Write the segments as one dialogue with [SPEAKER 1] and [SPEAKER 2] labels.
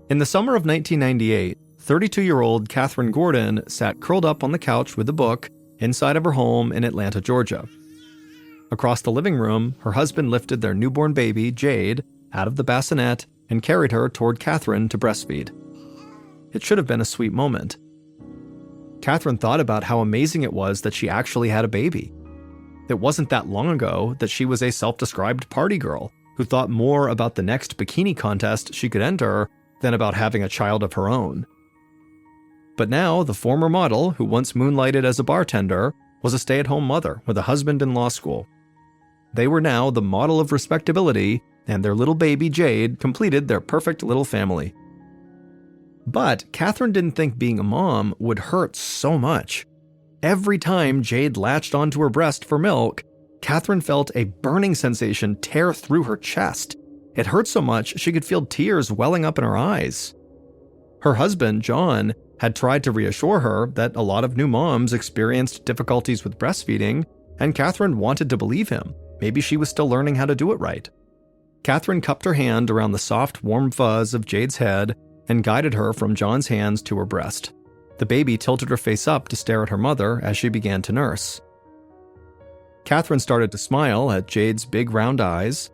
[SPEAKER 1] In the summer of 1998, 32-year-old Catherine Gordon sat curled up on the couch with a book inside of her home in Atlanta, Georgia. Across the living room, her husband lifted their newborn baby, Jade, out of the bassinet and carried her toward Catherine to breastfeed. It should have been a sweet moment. Catherine thought about how amazing it was that she actually had a baby. It wasn't that long ago that she was a self-described party girl who thought more about the next bikini contest she could enter than about having a child of her own. But now, the former model, who once moonlighted as a bartender, was a stay-at-home mother with a husband in law school. They were now the model of respectability, and their little baby, Jade, completed their perfect little family. But Catherine didn't think being a mom would hurt so much. Every time Jade latched onto her breast for milk, Catherine felt a burning sensation tear through her chest. It hurt so much she could feel tears welling up in her eyes. Her husband, John, had tried to reassure her that a lot of new moms experienced difficulties with breastfeeding, and Catherine wanted to believe him. Maybe she was still learning how to do it right. Catherine cupped her hand around the soft, warm fuzz of Jade's head and guided her from John's hands to her breast. The baby tilted her face up to stare at her mother as she began to nurse. Catherine started to smile at Jade's big round eyes,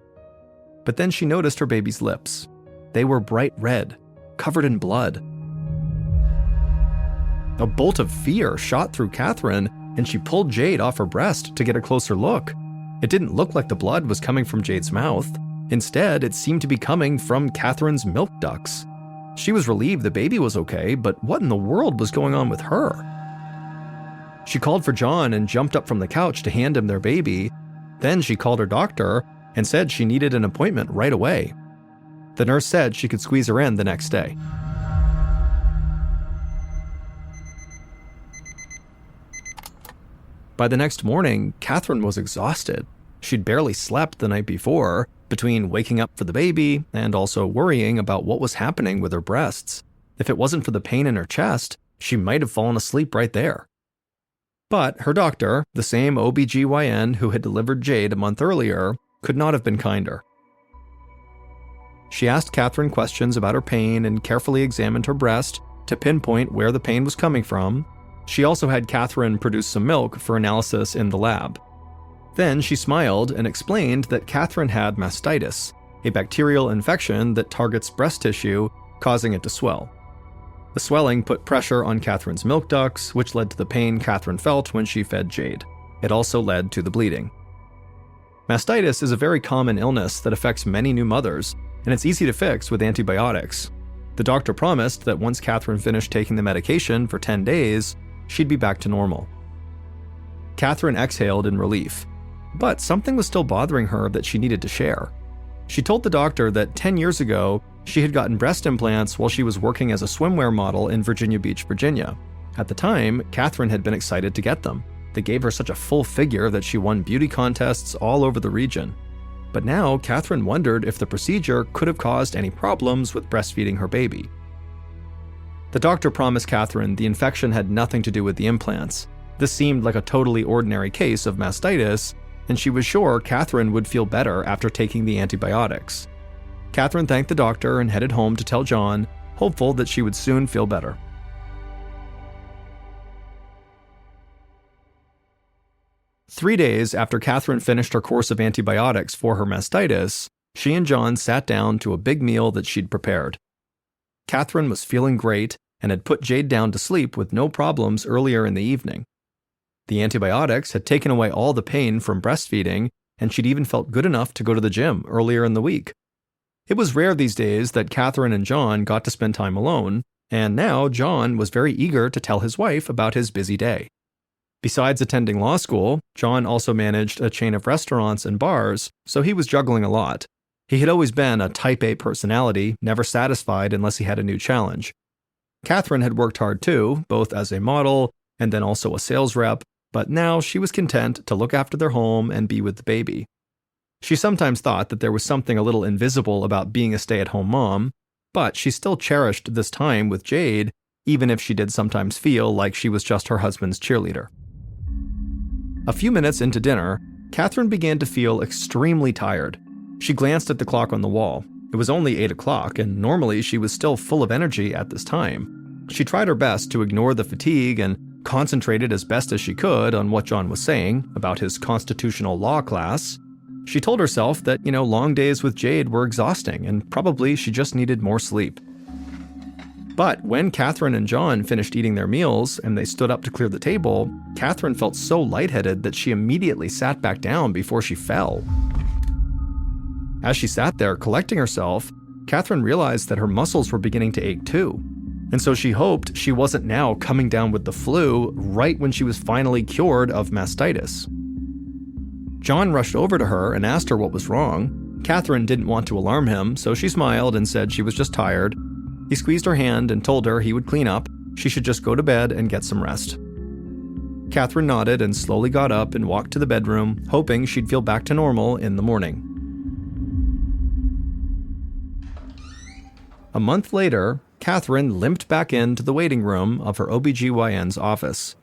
[SPEAKER 1] but then she noticed her baby's lips. They were bright red, covered in blood. A bolt of fear shot through Catherine, and she pulled Jade off her breast to get a closer look. It didn't look like the blood was coming from Jade's mouth. Instead, it seemed to be coming from Catherine's milk ducts. She was relieved the baby was okay, but what in the world was going on with her? She called for John and jumped up from the couch to hand him their baby. Then she called her doctor and said she needed an appointment right away. The nurse said she could squeeze her in the next day. By the next morning, Catherine was exhausted. She'd barely slept the night before, between waking up for the baby and also worrying about what was happening with her breasts. If it wasn't for the pain in her chest, she might have fallen asleep right there. But her doctor, the same OBGYN who had delivered Jade a month earlier, could not have been kinder. She asked Catherine questions about her pain and carefully examined her breast to pinpoint where the pain was coming from. She also had Catherine produce some milk for analysis in the lab. Then she smiled and explained that Catherine had mastitis, a bacterial infection that targets breast tissue, causing it to swell. The swelling put pressure on Catherine's milk ducts, which led to the pain Catherine felt when she fed Jade. It also led to the bleeding. Mastitis is a very common illness that affects many new mothers, and it's easy to fix with antibiotics. The doctor promised that once Catherine finished taking the medication for 10 days, she'd be back to normal. Catherine exhaled in relief, but something was still bothering her that she needed to share. She told the doctor that 10 years ago, she had gotten breast implants while she was working as a swimwear model in Virginia Beach, Virginia. At the time, Catherine had been excited to get them. They gave her such a full figure that she won beauty contests all over the region. But now, Catherine wondered if the procedure could have caused any problems with breastfeeding her baby. The doctor promised Catherine the infection had nothing to do with the implants. This seemed like a totally ordinary case of mastitis, and she was sure Catherine would feel better after taking the antibiotics. Catherine thanked the doctor and headed home to tell John, hopeful that she would soon feel better. Three days after Catherine finished her course of antibiotics for her mastitis, she and John sat down to a big meal that she'd prepared. Catherine was feeling great and had put Jade down to sleep with no problems earlier in the evening. The antibiotics had taken away all the pain from breastfeeding, and she'd even felt good enough to go to the gym earlier in the week. It was rare these days that Catherine and John got to spend time alone, and now John was very eager to tell his wife about his busy day. Besides attending law school, John also managed a chain of restaurants and bars, so he was juggling a lot. He had always been a type A personality, never satisfied unless he had a new challenge. Catherine had worked hard too, both as a model and then also a sales rep, but now she was content to look after their home and be with the baby. She sometimes thought that there was something a little invisible about being a stay-at-home mom, but she still cherished this time with Jade, even if she did sometimes feel like she was just her husband's cheerleader. A few minutes into dinner, Catherine began to feel extremely tired. She glanced at the clock on the wall. It was only 8 o'clock, and normally she was still full of energy at this time. She tried her best to ignore the fatigue and concentrated as best as she could on what John was saying about his constitutional law class. She told herself that, long days with Jade were exhausting, and probably she just needed more sleep. But when Catherine and John finished eating their meals and they stood up to clear the table, Catherine felt so lightheaded that she immediately sat back down before she fell. As she sat there collecting herself, Catherine realized that her muscles were beginning to ache too. And so she hoped she wasn't now coming down with the flu right when she was finally cured of mastitis. John rushed over to her and asked her what was wrong. Catherine didn't want to alarm him, so she smiled and said she was just tired. He squeezed her hand and told her he would clean up. She should just go to bed and get some rest. Catherine nodded and slowly got up and walked to the bedroom, hoping she'd feel back to normal in the morning. A month later, Catherine limped back into the waiting room of her OBGYN's office.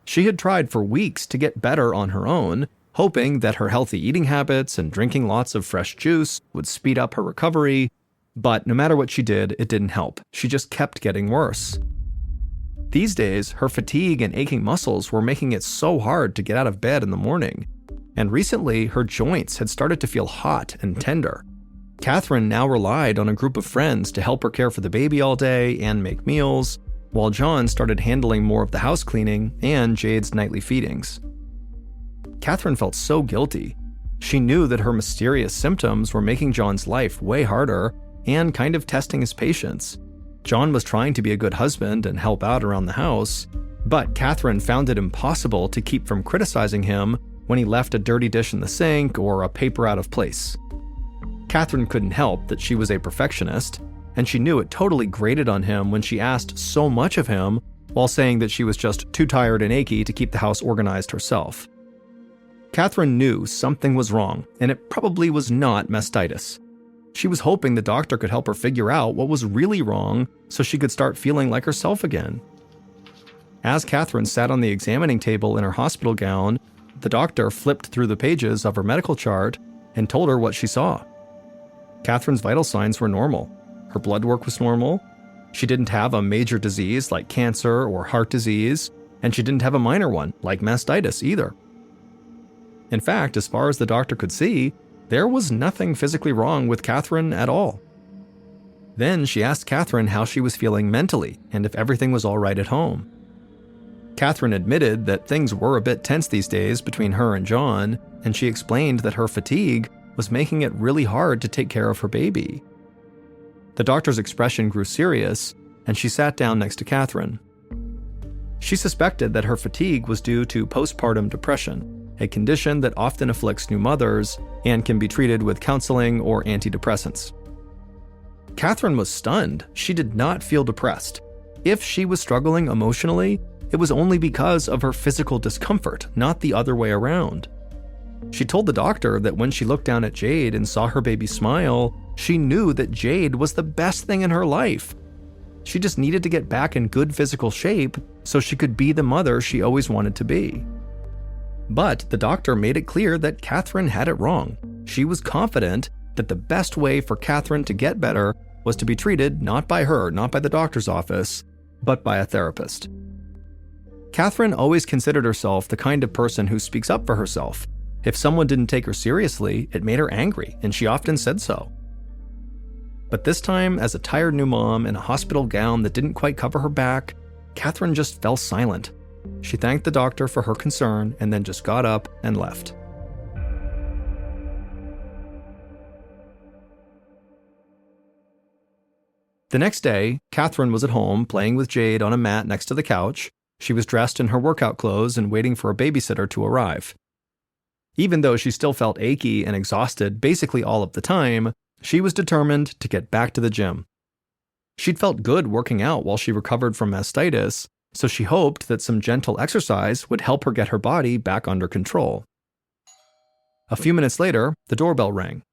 [SPEAKER 1] She had tried for weeks to get better on her own, hoping that her healthy eating habits and drinking lots of fresh juice would speed up her recovery, but no matter what she did, it didn't help. She just kept getting worse. These days, her fatigue and aching muscles were making it so hard to get out of bed in the morning, and recently her joints had started to feel hot and tender. Catherine now relied on a group of friends to help her care for the baby all day and make meals, while John started handling more of the house cleaning and Jade's nightly feedings. Catherine felt so guilty. She knew that her mysterious symptoms were making John's life way harder and kind of testing his patience. John was trying to be a good husband and help out around the house, but Catherine found it impossible to keep from criticizing him when he left a dirty dish in the sink or a paper out of place. Catherine couldn't help that she was a perfectionist, and she knew it totally grated on him when she asked so much of him while saying that she was just too tired and achy to keep the house organized herself. Catherine knew something was wrong, and it probably was not mastitis. She was hoping the doctor could help her figure out what was really wrong so she could start feeling like herself again. As Catherine sat on the examining table in her hospital gown, the doctor flipped through the pages of her medical chart and told her what she saw. Catherine's vital signs were normal. Her blood work was normal. She didn't have a major disease like cancer or heart disease, and she didn't have a minor one like mastitis either. In fact, as far as the doctor could see, there was nothing physically wrong with Catherine at all. Then she asked Catherine how she was feeling mentally and if everything was all right at home. Catherine admitted that things were a bit tense these days between her and John, and she explained that her fatigue was making it really hard to take care of her baby. The doctor's expression grew serious, and she sat down next to Catherine. She suspected that her fatigue was due to postpartum depression, a condition that often afflicts new mothers and can be treated with counseling or antidepressants. Catherine was stunned. She did not feel depressed. If she was struggling emotionally, it was only because of her physical discomfort, not the other way around. She told the doctor that when she looked down at Jade and saw her baby smile, she knew that Jade was the best thing in her life. She just needed to get back in good physical shape so she could be the mother she always wanted to be. But the doctor made it clear that Catherine had it wrong. She was confident that the best way for Catherine to get better was to be treated not by her, not by the doctor's office, but by a therapist. Catherine always considered herself the kind of person who speaks up for herself. If someone didn't take her seriously, it made her angry, and she often said so. But this time, as a tired new mom in a hospital gown that didn't quite cover her back, Catherine just fell silent. She thanked the doctor for her concern and then just got up and left. The next day, Catherine was at home playing with Jade on a mat next to the couch. She was dressed in her workout clothes and waiting for a babysitter to arrive. Even though she still felt achy and exhausted basically all of the time, she was determined to get back to the gym. She'd felt good working out while she recovered from mastitis, so she hoped that some gentle exercise would help her get her body back under control. A few minutes later, the doorbell rang.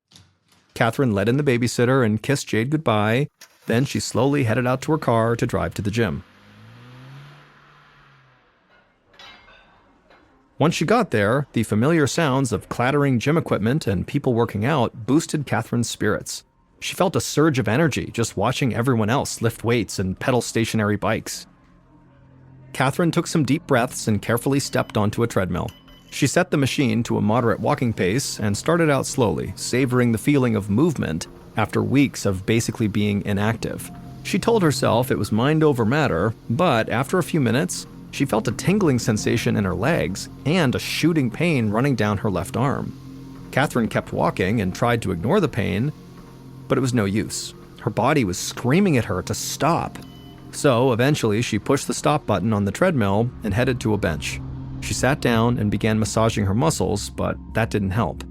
[SPEAKER 1] Catherine let in the babysitter and kissed Jade goodbye, then she slowly headed out to her car to drive to the gym. Once she got there, the familiar sounds of clattering gym equipment and people working out boosted Catherine's spirits. She felt a surge of energy just watching everyone else lift weights and pedal stationary bikes. Catherine took some deep breaths and carefully stepped onto a treadmill. She set the machine to a moderate walking pace and started out slowly, savoring the feeling of movement after weeks of basically being inactive. She told herself it was mind over matter, but after a few minutes, she felt a tingling sensation in her legs and a shooting pain running down her left arm. Catherine kept walking and tried to ignore the pain, but it was no use. Her body was screaming at her to stop. So eventually she pushed the stop button on the treadmill and headed to a bench. She sat down and began massaging her muscles, but that didn't help.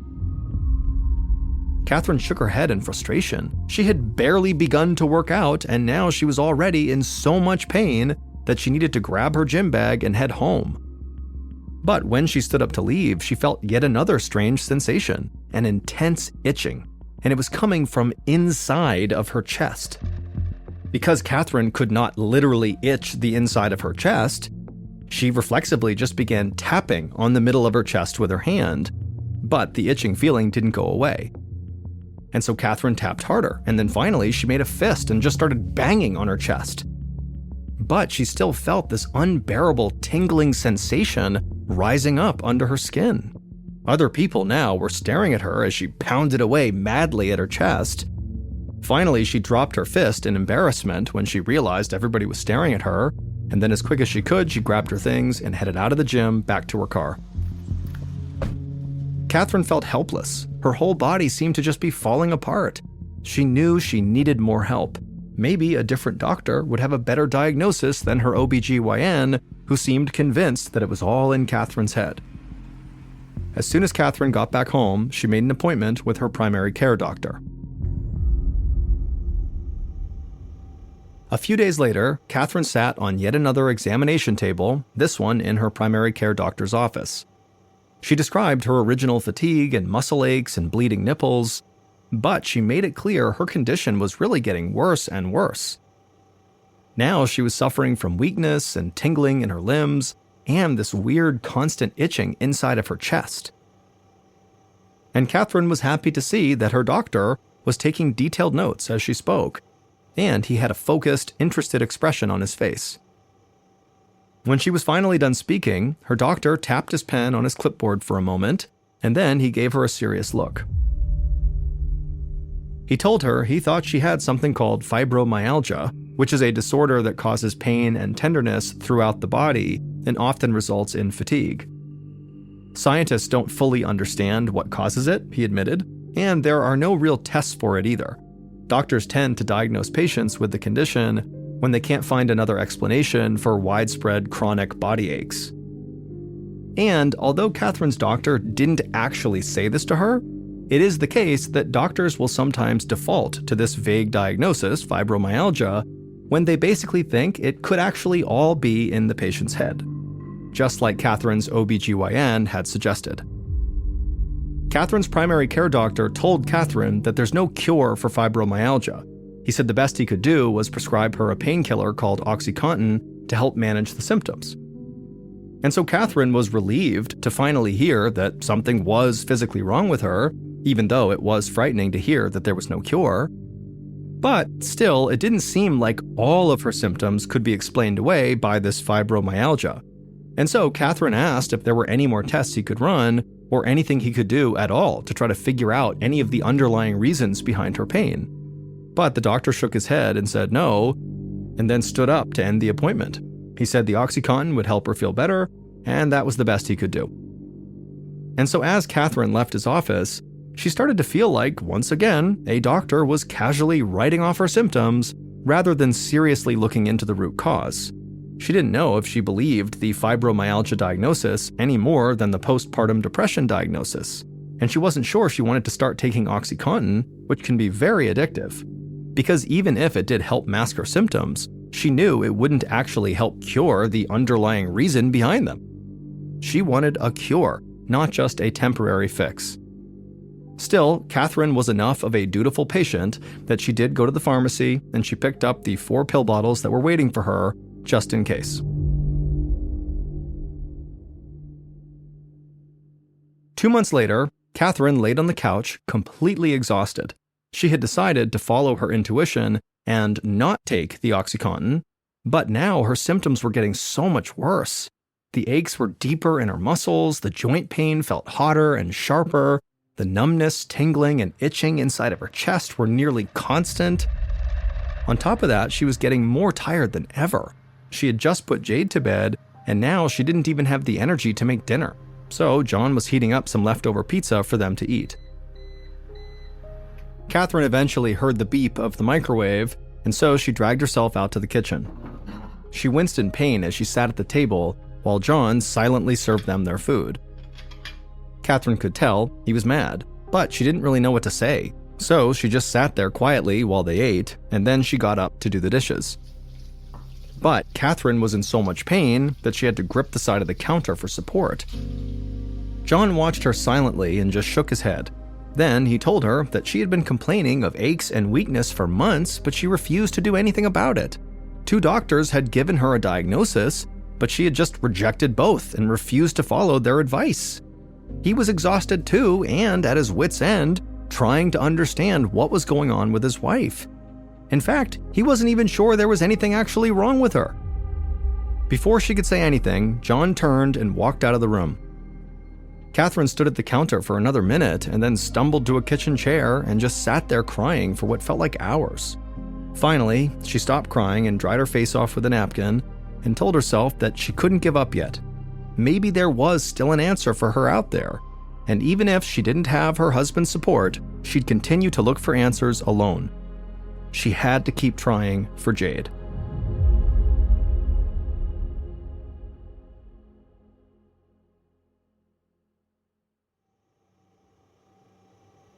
[SPEAKER 1] Catherine shook her head in frustration. She had barely begun to work out, and now she was already in so much pain that she needed to grab her gym bag and head home. But when she stood up to leave, she felt yet another strange sensation, an intense itching, and it was coming from inside of her chest. Because Catherine could not literally itch the inside of her chest, she reflexively just began tapping on the middle of her chest with her hand, but the itching feeling didn't go away. And so Catherine tapped harder, and then finally she made a fist and just started banging on her chest. But she still felt this unbearable tingling sensation rising up under her skin. Other people now were staring at her as she pounded away madly at her chest. Finally, she dropped her fist in embarrassment when she realized everybody was staring at her, and then as quick as she could, she grabbed her things and headed out of the gym back to her car. Catherine felt helpless. Her whole body seemed to just be falling apart. She knew she needed more help. Maybe a different doctor would have a better diagnosis than her OBGYN, who seemed convinced that it was all in Catherine's head. As soon as Catherine got back home, she made an appointment with her primary care doctor. A few days later, Catherine sat on yet another examination table, this one in her primary care doctor's office. She described her original fatigue and muscle aches and bleeding nipples, but she made it clear her condition was really getting worse and worse. Now she was suffering from weakness and tingling in her limbs, and this weird constant itching inside of her chest. And Catherine was happy to see that her doctor was taking detailed notes as she spoke, and he had a focused, interested expression on his face. When she was finally done speaking, her doctor tapped his pen on his clipboard for a moment, and then he gave her a serious look. He told her he thought she had something called fibromyalgia, which is a disorder that causes pain and tenderness throughout the body and often results in fatigue. Scientists don't fully understand what causes it, he admitted, and there are no real tests for it either. Doctors tend to diagnose patients with the condition when they can't find another explanation for widespread chronic body aches. And although Catherine's doctor didn't actually say this to her, it is the case that doctors will sometimes default to this vague diagnosis, fibromyalgia, when they basically think it could actually all be in the patient's head, just like Catherine's OBGYN had suggested. Catherine's primary care doctor told Catherine that there's no cure for fibromyalgia. He said the best he could do was prescribe her a painkiller called OxyContin to help manage the symptoms. And so Catherine was relieved to finally hear that something was physically wrong with her, even though it was frightening to hear that there was no cure. But still, it didn't seem like all of her symptoms could be explained away by this fibromyalgia. And so Catherine asked if there were any more tests he could run, or anything he could do at all to try to figure out any of the underlying reasons behind her pain. But the doctor shook his head and said no, and then stood up to end the appointment. He said the OxyContin would help her feel better, and that was the best he could do. And so as Catherine left his office, she started to feel like, once again, a doctor was casually writing off her symptoms rather than seriously looking into the root cause. She didn't know if she believed the fibromyalgia diagnosis any more than the postpartum depression diagnosis, and she wasn't sure she wanted to start taking OxyContin, which can be very addictive. Because even if it did help mask her symptoms, she knew it wouldn't actually help cure the underlying reason behind them. She wanted a cure, not just a temporary fix. Still, Catherine was enough of a dutiful patient that she did go to the pharmacy and she picked up the 4 pill bottles that were waiting for her, just in case. 2 months later, Catherine laid on the couch, completely exhausted. She had decided to follow her intuition and not take the OxyContin, but now her symptoms were getting so much worse. The aches were deeper in her muscles, the joint pain felt hotter and sharper, the numbness, tingling, and itching inside of her chest were nearly constant. On top of that, she was getting more tired than ever. She had just put Jade to bed, and now she didn't even have the energy to make dinner. So John was heating up some leftover pizza for them to eat. Catherine eventually heard the beep of the microwave, and so she dragged herself out to the kitchen. She winced in pain as she sat at the table while John silently served them their food. Catherine could tell he was mad, but she didn't really know what to say, so she just sat there quietly while they ate, and then she got up to do the dishes. But Catherine was in so much pain that she had to grip the side of the counter for support. John watched her silently and just shook his head. Then he told her that she had been complaining of aches and weakness for months, but she refused to do anything about it. 2 doctors had given her a diagnosis, but she had just rejected both and refused to follow their advice. He was exhausted too, and at his wits' end, trying to understand what was going on with his wife. In fact, he wasn't even sure there was anything actually wrong with her. Before she could say anything, John turned and walked out of the room. Catherine stood at the counter for another minute and then stumbled to a kitchen chair and just sat there crying for what felt like hours. Finally, she stopped crying and dried her face off with a napkin and told herself that she couldn't give up yet. Maybe there was still an answer for her out there, and even if she didn't have her husband's support, she'd continue to look for answers alone. She had to keep trying for Jade.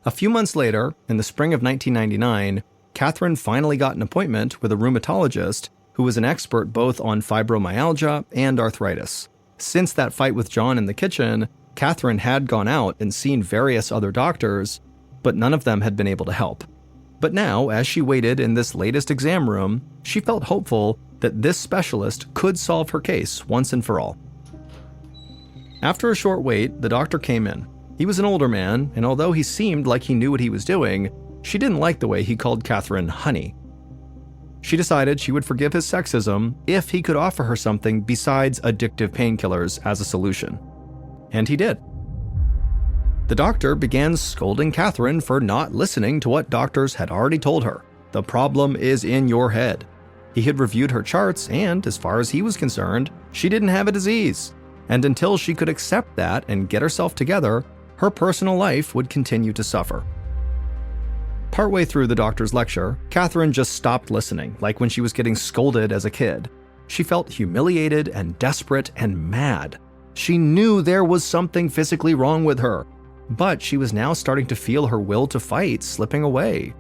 [SPEAKER 1] A few months later, in the spring of 1999, Catherine finally got an appointment with a rheumatologist who was an expert both on fibromyalgia and arthritis. Since that fight with John in the kitchen, Catherine had gone out and seen various other doctors, but none of them had been able to help. But now, as she waited in this latest exam room, she felt hopeful that this specialist could solve her case once and for all. After a short wait, the doctor came in. He was an older man, and although he seemed like he knew what he was doing, she didn't like the way he called Catherine honey. She decided she would forgive his sexism if he could offer her something besides addictive painkillers as a solution. And he did. The doctor began scolding Catherine for not listening to what doctors had already told her. The problem is in your head. He had reviewed her charts, and as far as he was concerned, she didn't have a disease. And until she could accept that and get herself together, her personal life would continue to suffer. Partway through the doctor's lecture, Catherine just stopped listening, like when she was getting scolded as a kid. She felt humiliated and desperate and mad. She knew there was something physically wrong with her, but she was now starting to feel her will to fight slipping away.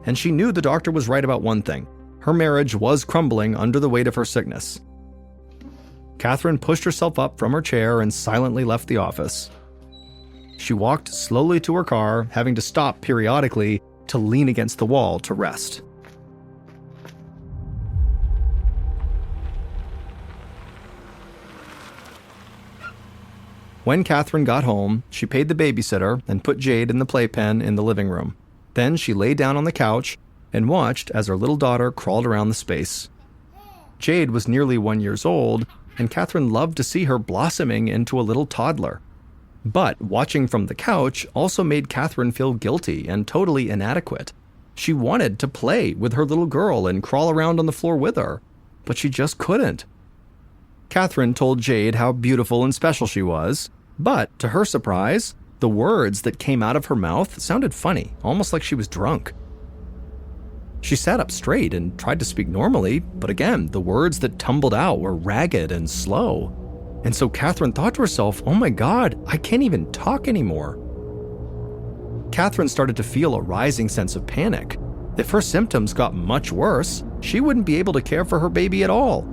[SPEAKER 1] And she knew the doctor was right about one thing. Her marriage was crumbling under the weight of her sickness. Catherine pushed herself up from her chair and silently left the office. She walked slowly to her car, having to stop periodically to lean against the wall to rest. When Catherine got home, she paid the babysitter and put Jade in the playpen in the living room. Then she lay down on the couch and watched as her little daughter crawled around the space. Jade was nearly 1 year old, and Catherine loved to see her blossoming into a little toddler. But watching from the couch also made Catherine feel guilty and totally inadequate. She wanted to play with her little girl and crawl around on the floor with her, but she just couldn't. Catherine told Jade how beautiful and special she was, but to her surprise, the words that came out of her mouth sounded funny, almost like she was drunk. She sat up straight and tried to speak normally, but again, the words that tumbled out were ragged and slow. And so Catherine thought to herself, oh my God, I can't even talk anymore. Catherine started to feel a rising sense of panic. If her symptoms got much worse, she wouldn't be able to care for her baby at all.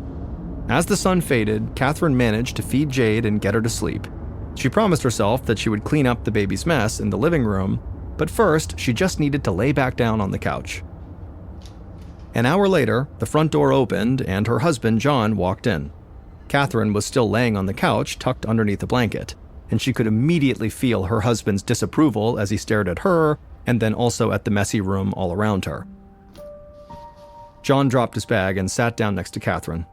[SPEAKER 1] As the sun faded, Catherine managed to feed Jade and get her to sleep. She promised herself that she would clean up the baby's mess in the living room, but first she just needed to lay back down on the couch. An hour later, the front door opened and her husband, John, walked in. Catherine was still laying on the couch, tucked underneath a blanket, and she could immediately feel her husband's disapproval as he stared at her and then also at the messy room all around her. John dropped his bag and sat down next to Catherine.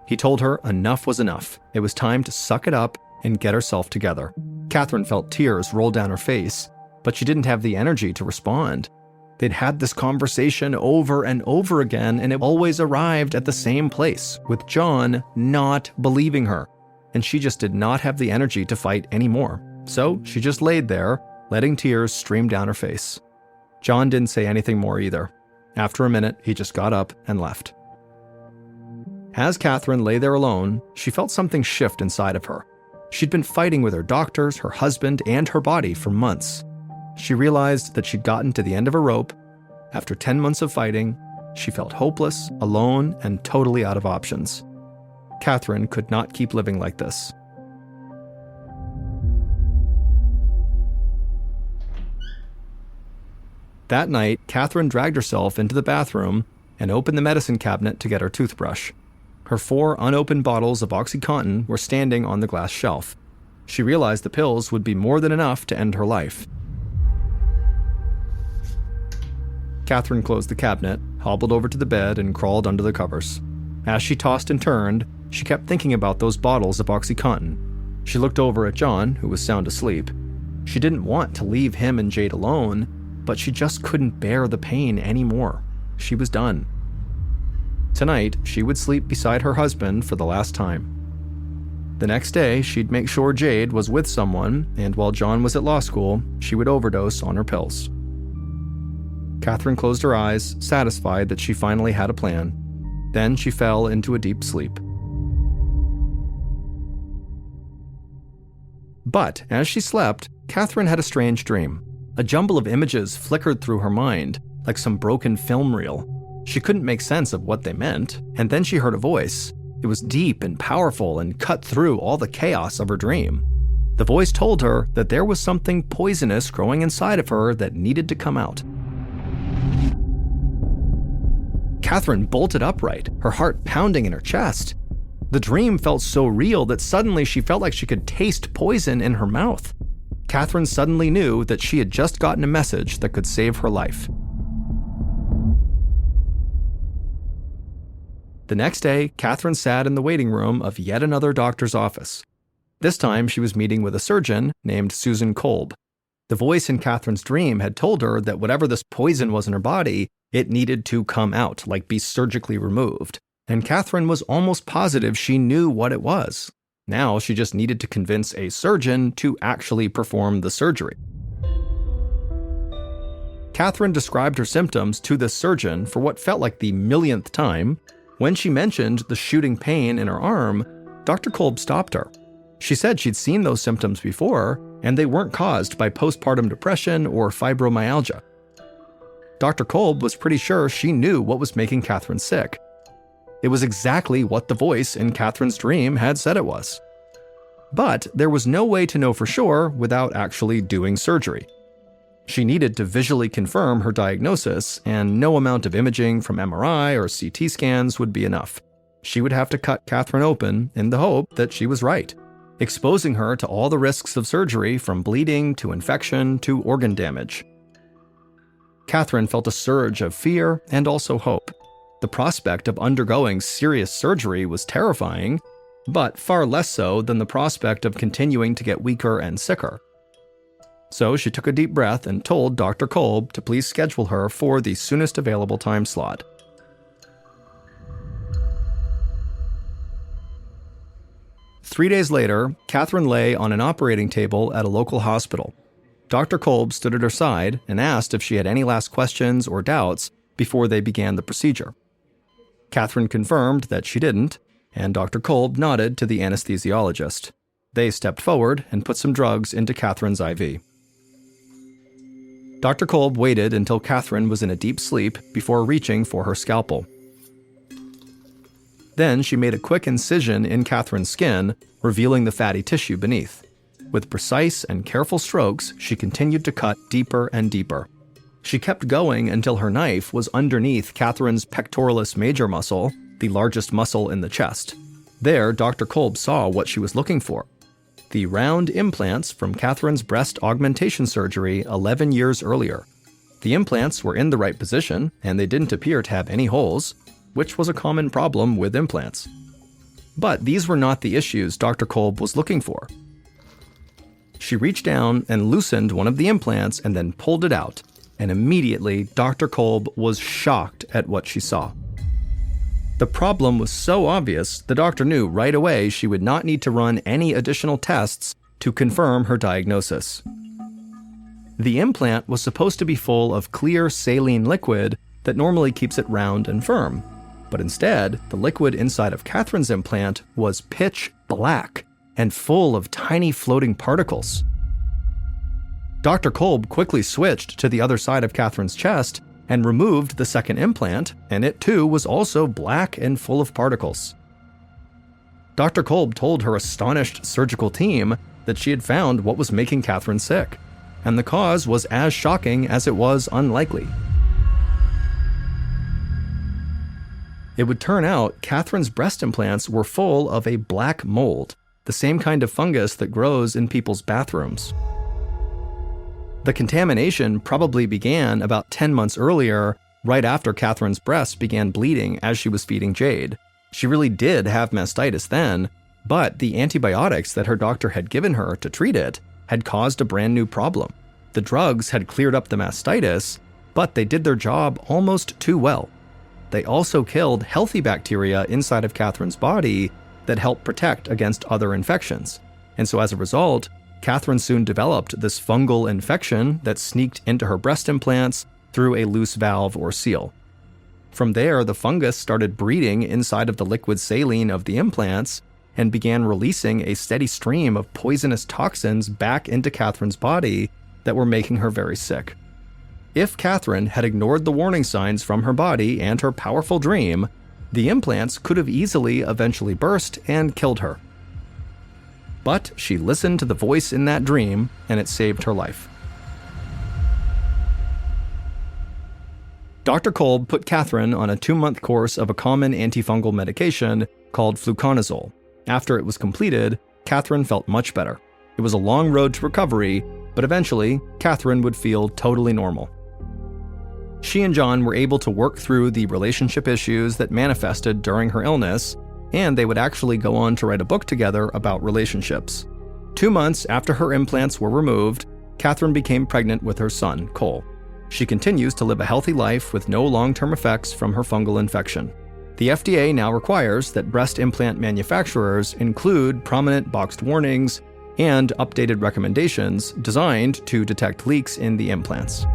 [SPEAKER 1] He told her enough was enough. It was time to suck it up and get herself together. Catherine felt tears roll down her face, but she didn't have the energy to respond. They'd had this conversation over and over again, and it always arrived at the same place, with John not believing her. And she just did not have the energy to fight anymore. So she just laid there, letting tears stream down her face. John didn't say anything more either. After a minute, he just got up and left. As Catherine lay there alone, she felt something shift inside of her. She'd been fighting with her doctors, her husband, and her body for months. She realized that she'd gotten to the end of her rope. After 10 months of fighting, she felt hopeless, alone, and totally out of options. Catherine could not keep living like this. That night, Catherine dragged herself into the bathroom and opened the medicine cabinet to get her toothbrush. Her 4 unopened bottles of OxyContin were standing on the glass shelf. She realized the pills would be more than enough to end her life. Catherine closed the cabinet, hobbled over to the bed, and crawled under the covers. As she tossed and turned, she kept thinking about those bottles of OxyContin. She looked over at John, who was sound asleep. She didn't want to leave him and Jade alone, but she just couldn't bear the pain anymore. She was done. Tonight, she would sleep beside her husband for the last time. The next day, she'd make sure Jade was with someone, and while John was at law school, she would overdose on her pills. Catherine closed her eyes, satisfied that she finally had a plan. Then she fell into a deep sleep. But as she slept, Catherine had a strange dream. A jumble of images flickered through her mind, like some broken film reel. She couldn't make sense of what they meant, and then she heard a voice. It was deep and powerful and cut through all the chaos of her dream. The voice told her that there was something poisonous growing inside of her that needed to come out. Catherine bolted upright, her heart pounding in her chest. The dream felt so real that suddenly she felt like she could taste poison in her mouth. Catherine suddenly knew that she had just gotten a message that could save her life. The next day, Catherine sat in the waiting room of yet another doctor's office. This time, she was meeting with a surgeon named Susan Kolb. The voice in Catherine's dream had told her that whatever this poison was in her body, it needed to come out, like be surgically removed. And Catherine was almost positive she knew what it was. Now she just needed to convince a surgeon to actually perform the surgery. Catherine described her symptoms to the surgeon for what felt like the millionth time. When she mentioned the shooting pain in her arm, Dr. Kolb stopped her. She said she'd seen those symptoms before, and they weren't caused by postpartum depression or fibromyalgia. Dr. Kolb was pretty sure she knew what was making Catherine sick. It was exactly what the voice in Catherine's dream had said it was. But there was no way to know for sure without actually doing surgery. She needed to visually confirm her diagnosis, and no amount of imaging from MRI or CT scans would be enough. She would have to cut Catherine open in the hope that she was right, exposing her to all the risks of surgery from bleeding to infection to organ damage. Catherine felt a surge of fear and also hope. The prospect of undergoing serious surgery was terrifying, but far less so than the prospect of continuing to get weaker and sicker. So she took a deep breath and told Dr. Kolb to please schedule her for the soonest available time slot. Three days later, Catherine lay on an operating table at a local hospital. Dr. Kolb stood at her side and asked if she had any last questions or doubts before they began the procedure. Catherine confirmed that she didn't, and Dr. Kolb nodded to the anesthesiologist. They stepped forward and put some drugs into Catherine's IV. Dr. Kolb waited until Catherine was in a deep sleep before reaching for her scalpel. Then she made a quick incision in Catherine's skin, revealing the fatty tissue beneath. With precise and careful strokes, she continued to cut deeper and deeper. She kept going until her knife was underneath Catherine's pectoralis major muscle, the largest muscle in the chest. There, Dr. Kolb saw what she was looking for: the round implants from Catherine's breast augmentation surgery 11 years earlier. The implants were in the right position, and they didn't appear to have any holes, which was a common problem with implants. But these were not the issues Dr. Kolb was looking for. She reached down and loosened one of the implants and then pulled it out, and immediately Dr. Kolb was shocked at what she saw. The problem was so obvious, the doctor knew right away she would not need to run any additional tests to confirm her diagnosis. The implant was supposed to be full of clear saline liquid that normally keeps it round and firm, but instead, the liquid inside of Catherine's implant was pitch black and full of tiny floating particles. Dr. Kolb quickly switched to the other side of Catherine's chest and removed the second implant, and it too was also black and full of particles. Dr. Kolb told her astonished surgical team that she had found what was making Catherine sick, and the cause was as shocking as it was unlikely. It would turn out Catherine's breast implants were full of a black mold, the same kind of fungus that grows in people's bathrooms. The contamination probably began about 10 months earlier, right after Catherine's breasts began bleeding as she was feeding Jade. She really did have mastitis then, but the antibiotics that her doctor had given her to treat it had caused a brand new problem. The drugs had cleared up the mastitis, but they did their job almost too well. They also killed healthy bacteria inside of Catherine's body that helped protect against other infections. And so as a result, Catherine soon developed this fungal infection that sneaked into her breast implants through a loose valve or seal. From there, the fungus started breeding inside of the liquid saline of the implants and began releasing a steady stream of poisonous toxins back into Catherine's body that were making her very sick. If Catherine had ignored the warning signs from her body and her powerful dream, the implants could have easily eventually burst and killed her. But she listened to the voice in that dream, and it saved her life. Dr. Kolb put Catherine on a 2-month course of a common antifungal medication called fluconazole. After it was completed, Catherine felt much better. It was a long road to recovery, but eventually, Catherine would feel totally normal. She and John were able to work through the relationship issues that manifested during her illness, and they would actually go on to write a book together about relationships. 2 months after her implants were removed, Catherine became pregnant with her son, Cole. She continues to live a healthy life with no long-term effects from her fungal infection. The FDA now requires that breast implant manufacturers include prominent boxed warnings and updated recommendations designed to detect leaks in the implants.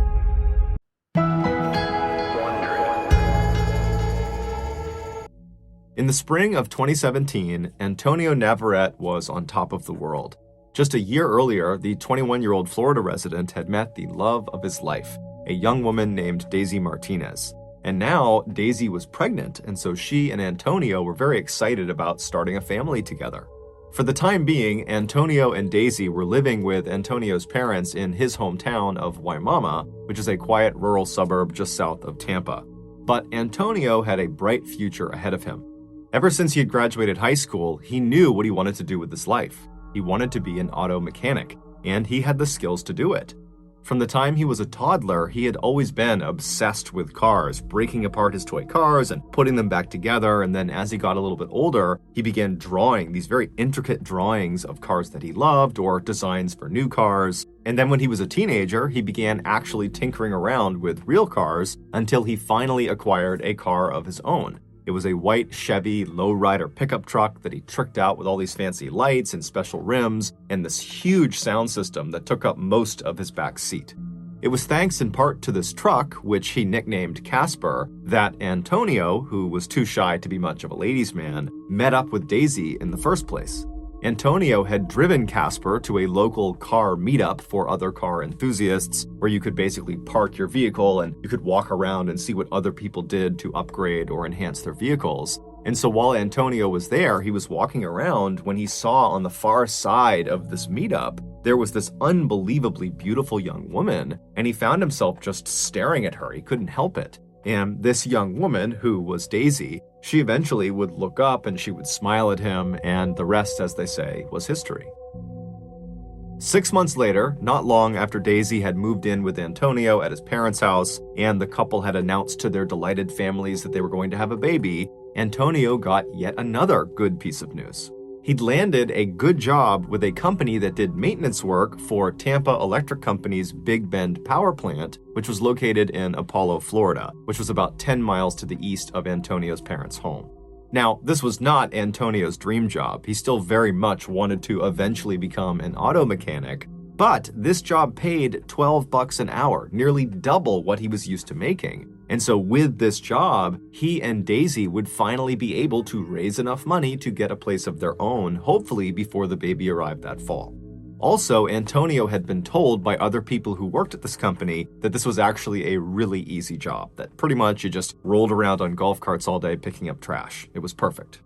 [SPEAKER 1] In the spring of 2017, Antonio Navarrete was on top of the world. Just a year earlier, the 21-year-old Florida resident had met the love of his life, a young woman named Daisy Martinez. And now, Daisy was pregnant, and so she and Antonio were very excited about starting a family together. For the time being, Antonio and Daisy were living with Antonio's parents in his hometown of Waimama, which is a quiet rural suburb just south of Tampa. But Antonio had a bright future ahead of him. Ever since he had graduated high school, he knew what he wanted to do with his life. He wanted to be an auto mechanic, and he had the skills to do it. From the time he was a toddler, he had always been obsessed with cars, breaking apart his toy cars and putting them back together, and then as he got a little bit older, he began drawing these very intricate drawings of cars that he loved or designs for new cars. And then when he was a teenager, he began actually tinkering around with real cars until he finally acquired a car of his own. It was a white Chevy lowrider pickup truck that he tricked out with all these fancy lights and special rims and this huge sound system that took up most of his back seat. It was thanks in part to this truck, which he nicknamed Casper, that Antonio, who was too shy to be much of a ladies' man, met up with Daisy in the first place. Antonio had driven Casper to a local car meetup for other car enthusiasts, where you could basically park your vehicle and you could walk around and see what other people did to upgrade or enhance their vehicles. And so while Antonio was there, he was walking around when he saw on the far side of this meetup, there was this unbelievably beautiful young woman, and he found himself just staring at her. He couldn't help it. And this young woman, who was Daisy, she eventually would look up and she would smile at him, and the rest, as they say, was history. 6 months later, not long after Daisy had moved in with Antonio at his parents' house, and the couple had announced to their delighted families that they were going to have a baby, Antonio got yet another good piece of news. He'd landed a good job with a company that did maintenance work for Tampa Electric Company's Big Bend power plant, which was located in Apollo, Florida, which was about 10 miles to the east of Antonio's parents' home. Now, this was not Antonio's dream job. He still very much wanted to eventually become an auto mechanic, but this job paid $12 an hour, nearly double what he was used to making. And so with this job, he and Daisy would finally be able to raise enough money to get a place of their own, hopefully before the baby arrived that fall. Also, Antonio had been told by other people who worked at this company that this was actually a really easy job, that pretty much you just rolled around on golf carts all day picking up trash. It was perfect.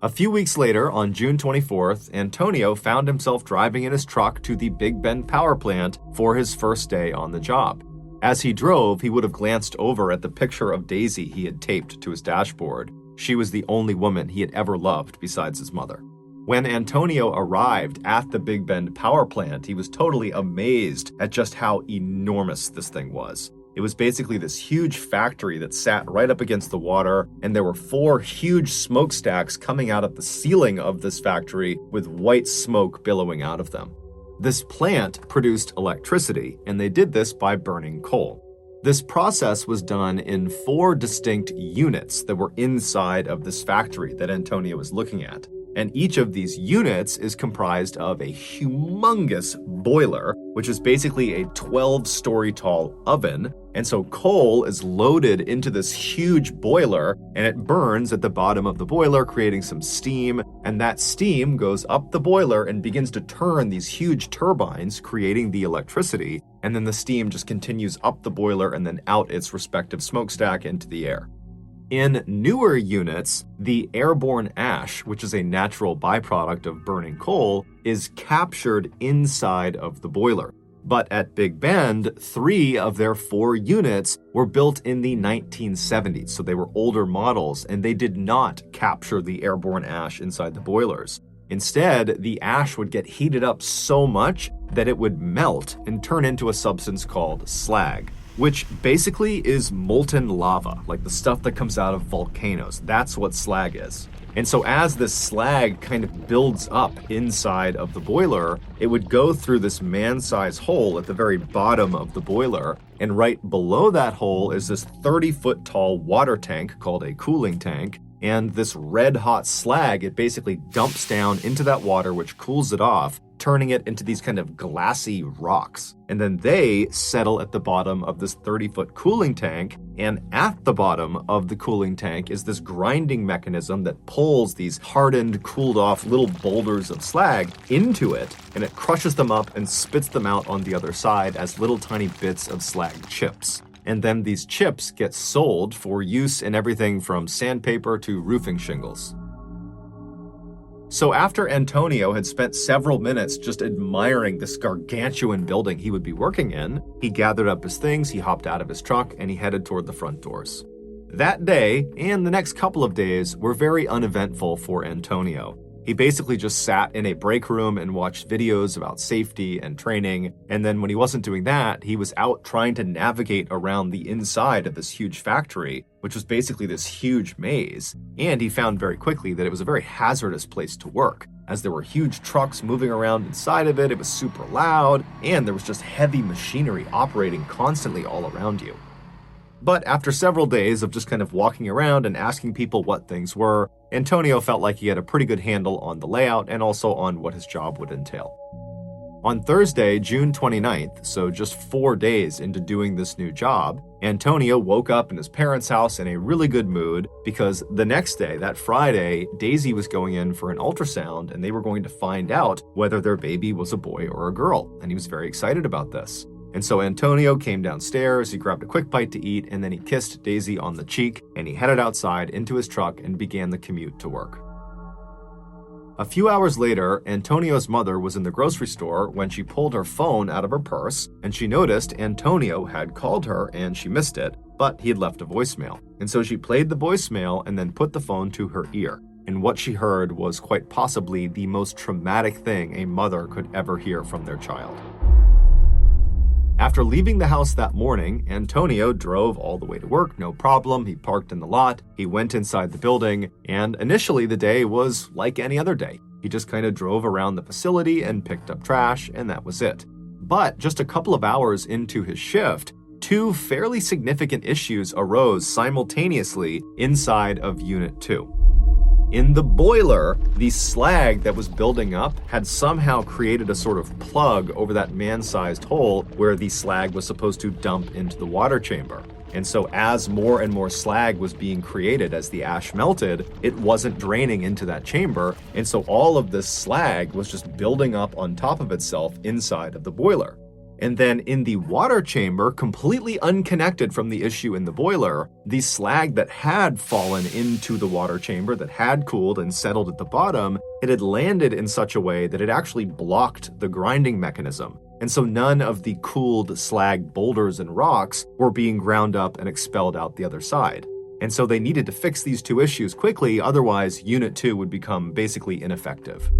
[SPEAKER 1] A few weeks later, on June 24th, Antonio found himself driving in his truck to the Big Bend power plant for his first day on the job. As he drove, he would have glanced over at the picture of Daisy he had taped to his dashboard. She was the only woman he had ever loved besides his mother. When Antonio arrived at the Big Bend power plant, he was totally amazed at just how enormous this thing was. It was basically this huge factory that sat right up against the water, and there were 4 huge smokestacks coming out of the ceiling of this factory with white smoke billowing out of them. This plant produced electricity, and they did this by burning coal. This process was done in 4 distinct units that were inside of this factory that Antonio was looking at. And each of these units is comprised of a humongous boiler, which is basically a 12-story tall oven. And so coal is loaded into this huge boiler, and it burns at the bottom of the boiler, creating some steam. And that steam goes up the boiler and begins to turn these huge turbines, creating the electricity. And then the steam just continues up the boiler and then out its respective smokestack into the air. In newer units, the airborne ash, which is a natural byproduct of burning coal, is captured inside of the boiler. But at Big Bend, 3 of their 4 units were built in the 1970s, so they were older models, and they did not capture the airborne ash inside the boilers. Instead, the ash would get heated up so much that it would melt and turn into a substance called slag, which basically is molten lava, like the stuff that comes out of volcanoes. That's what slag is. And so as this slag kind of builds up inside of the boiler, it would go through this man-sized hole at the very bottom of the boiler. And right below that hole is this 30-foot tall water tank called a cooling tank. And this red-hot slag, it basically dumps down into that water, which cools it off, turning it into these kind of glassy rocks. And then they settle at the bottom of this 30-foot cooling tank, and at the bottom of the cooling tank is this grinding mechanism that pulls these hardened, cooled off little boulders of slag into it, and it crushes them up and spits them out on the other side as little tiny bits of slag chips. And then these chips get sold for use in everything from sandpaper to roofing shingles. So after Antonio had spent several minutes just admiring this gargantuan building he would be working in, he gathered up his things, he hopped out of his truck, and he headed toward the front doors. That day, and the next couple of days, were very uneventful for Antonio. He basically just sat in a break room and watched videos about safety and training, and then when he wasn't doing that, he was out trying to navigate around the inside of this huge factory, which was basically this huge maze, and he found very quickly that it was a very hazardous place to work, as there were huge trucks moving around inside of it, it was super loud, and there was just heavy machinery operating constantly all around you. But after several days of just kind of walking around and asking people what things were, Antonio felt like he had a pretty good handle on the layout and also on what his job would entail. On Thursday, June 29th, so just 4 days into doing this new job, Antonio woke up in his parents' house in a really good mood because the next day, that Friday, Daisy was going in for an ultrasound and they were going to find out whether their baby was a boy or a girl, and he was very excited about this. And so Antonio came downstairs, he grabbed a quick bite to eat, and then he kissed Daisy on the cheek, and he headed outside into his truck and began the commute to work. A few hours later, Antonio's mother was in the grocery store when she pulled her phone out of her purse, and she noticed Antonio had called her and she missed it, but he had left a voicemail. And so she played the voicemail and then put the phone to her ear. and what she heard was quite possibly the most traumatic thing a mother could ever hear from their child. After leaving the house that morning, Antonio drove all the way to work, no problem. He parked in the lot, he went inside the building, and initially the day was like any other day. He just kind of drove around the facility and picked up trash, and that was it. But just a couple of hours into his shift, two fairly significant issues arose simultaneously inside of Unit 2. In the boiler, the slag that was building up had somehow created a sort of plug over that man-sized hole where the slag was supposed to dump into the water chamber. And so as more and more slag was being created as the ash melted, it wasn't draining into that chamber, and so all of this slag was just building up on top of itself inside of the boiler. And then in the water chamber, completely unconnected from the issue in the boiler, the slag that had fallen into the water chamber, that had cooled and settled at the bottom, it had landed in such a way that it actually blocked the grinding mechanism. And so none of the cooled slag boulders and rocks were being ground up and expelled out the other side. And so they needed to fix these two issues quickly, otherwise Unit 2 would become basically ineffective.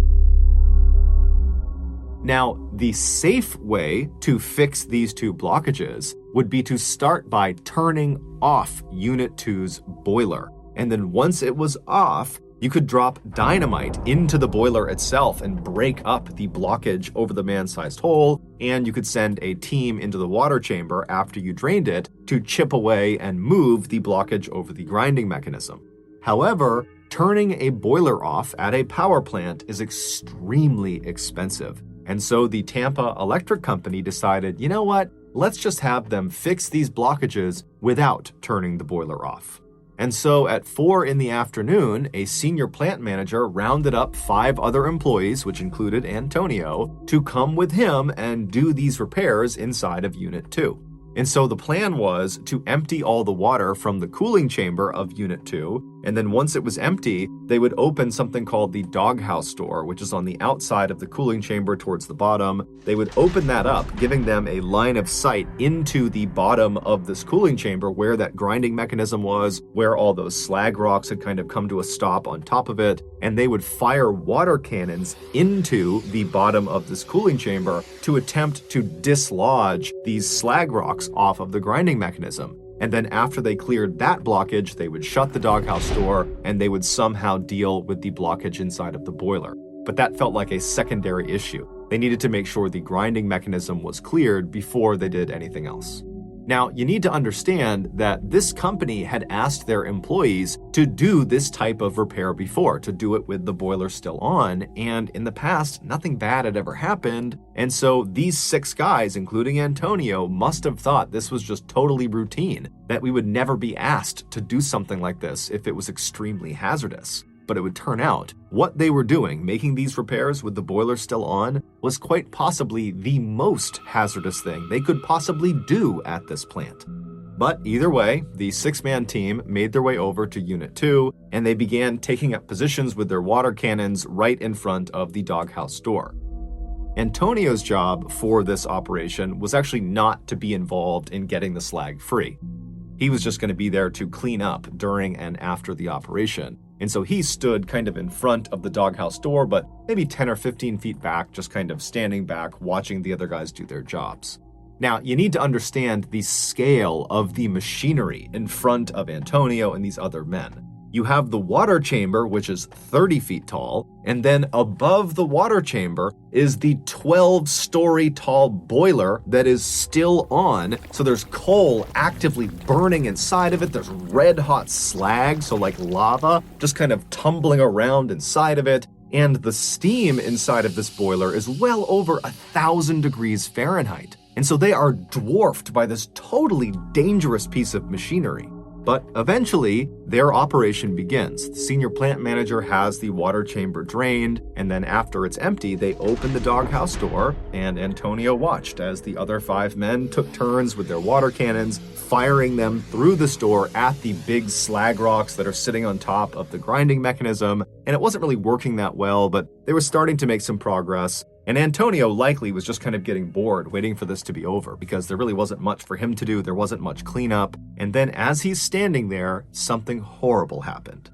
[SPEAKER 1] Now, the safe way to fix these two blockages would be to start by turning off Unit 2's boiler. And then once it was off, you could drop dynamite into the boiler itself and break up the blockage over the man-sized hole, and you could send a team into the water chamber after you drained it to chip away and move the blockage over the grinding mechanism. However, turning a boiler off at a power plant is extremely expensive. And so the Tampa Electric Company decided, you know what, let's just have them fix these blockages without turning the boiler off. And so at 4 in the afternoon, a senior plant manager rounded up 5 other employees, which included Antonio, to come with him and do these repairs inside of Unit 2. And so the plan was to empty all the water from the cooling chamber of Unit 2, and then once it was empty, they would open something called the doghouse door, which is on the outside of the cooling chamber towards the bottom. They would open that up, giving them a line of sight into the bottom of this cooling chamber where that grinding mechanism was, where all those slag rocks had kind of come to a stop on top of it, and they would fire water cannons into the bottom of this cooling chamber to attempt to dislodge these slag rocks off of the grinding mechanism. And then after they cleared that blockage, they would shut the doghouse door and they would somehow deal with the blockage inside of the boiler. But that felt like a secondary issue. They needed to make sure the grinding mechanism was cleared before they did anything else. Now, you need to understand that this company had asked their employees to do this type of repair before, to do it with the boiler still on, and in the past, nothing bad had ever happened, and so these 6 guys, including Antonio, must have thought this was just totally routine, that we would never be asked to do something like this if it was extremely hazardous. But it would turn out, what they were doing, making these repairs with the boiler still on, was quite possibly the most hazardous thing they could possibly do at this plant. But either way, the 6-man team made their way over to Unit 2, and they began taking up positions with their water cannons right in front of the doghouse door. Antonio's job for this operation was actually not to be involved in getting the slag free. He was just going to be there to clean up during and after the operation. And so he stood kind of in front of the doghouse door, but maybe 10 or 15 feet back, just kind of standing back, watching the other guys do their jobs. Now, you need to understand the scale of the machinery in front of Antonio and these other men. You have the water chamber, which is 30 feet tall, and then above the water chamber is the 12-story tall boiler that is still on. So there's coal actively burning inside of it. There's red hot slag, so like lava, just kind of tumbling around inside of it. And the steam inside of this boiler is well over 1,000 degrees Fahrenheit. And so they are dwarfed by this totally dangerous piece of machinery. But eventually, their operation begins. The senior plant manager has the water chamber drained, and then after it's empty, they open the doghouse door, and Antonio watched as the other 5 men took turns with their water cannons, firing them through the store at the big slag rocks that are sitting on top of the grinding mechanism. And it wasn't really working that well, but they were starting to make some progress. And Antonio likely was just kind of getting bored waiting for this to be over because there really wasn't much for him to do. There wasn't much cleanup. And then as he's standing there, something horrible happened.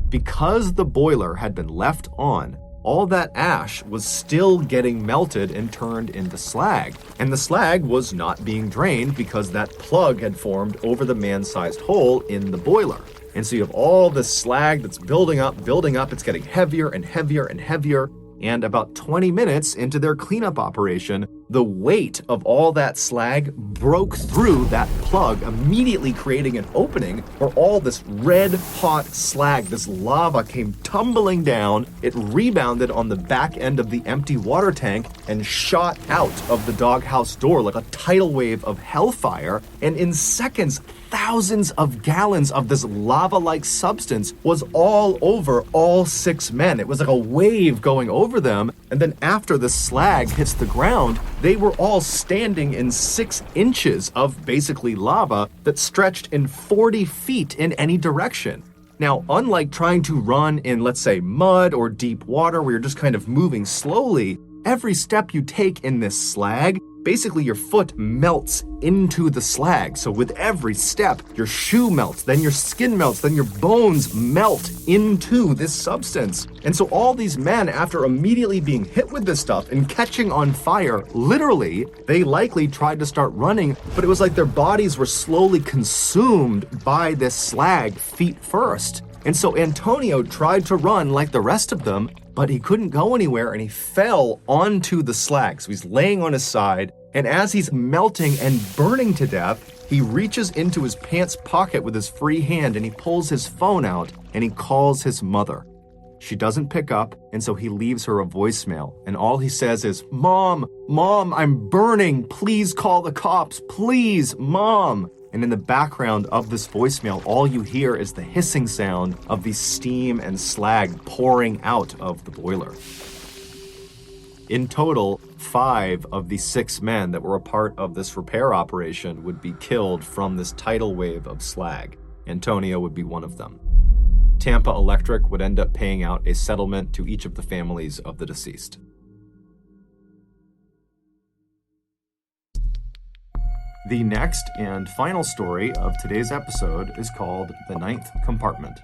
[SPEAKER 1] Because the boiler had been left on, all that ash was still getting melted and turned into slag. And the slag was not being drained because that plug had formed over the man-sized hole in the boiler. And so you have all this slag that's building up, it's getting heavier and heavier and heavier. And about 20 minutes into their cleanup operation, the weight of all that slag broke through that plug, immediately creating an opening where all this red-hot slag, this lava, came tumbling down. It rebounded on the back end of the empty water tank and shot out of the doghouse door like a tidal wave of hellfire. And in seconds, thousands of gallons of this lava-like substance was all over all 6 men. It was like a wave going over them. And then after the slag hits the ground, they were all standing in 6 inches of basically lava that stretched in 40 feet in any direction. Now, unlike trying to run in, let's say, mud or deep water where you're just kind of moving slowly, every step you take in this slag, basically your foot melts into the slag. So with every step, your shoe melts, then your skin melts, then your bones melt into this substance. And so all these men, after immediately being hit with this stuff and catching on fire, literally, they likely tried to start running, but it was like their bodies were slowly consumed by this slag feet first. And so Antonio tried to run like the rest of them, but he couldn't go anywhere and he fell onto the slag. So he's laying on his side, and as he's melting and burning to death, he reaches into his pants pocket with his free hand and he pulls his phone out and he calls his mother. She doesn't pick up, and so he leaves her a voicemail, and all he says is, "Mom, I'm burning. Please call the cops. Please, Mom." And in the background of this voicemail, all you hear is the hissing sound of the steam and slag pouring out of the boiler. In total, 5 of the 6 men that were a part of this repair operation would be killed from this tidal wave of slag. Antonio would be one of them. Tampa Electric would end up paying out a settlement to each of the families of the deceased. The next and final story of today's episode is called The Ninth Compartment.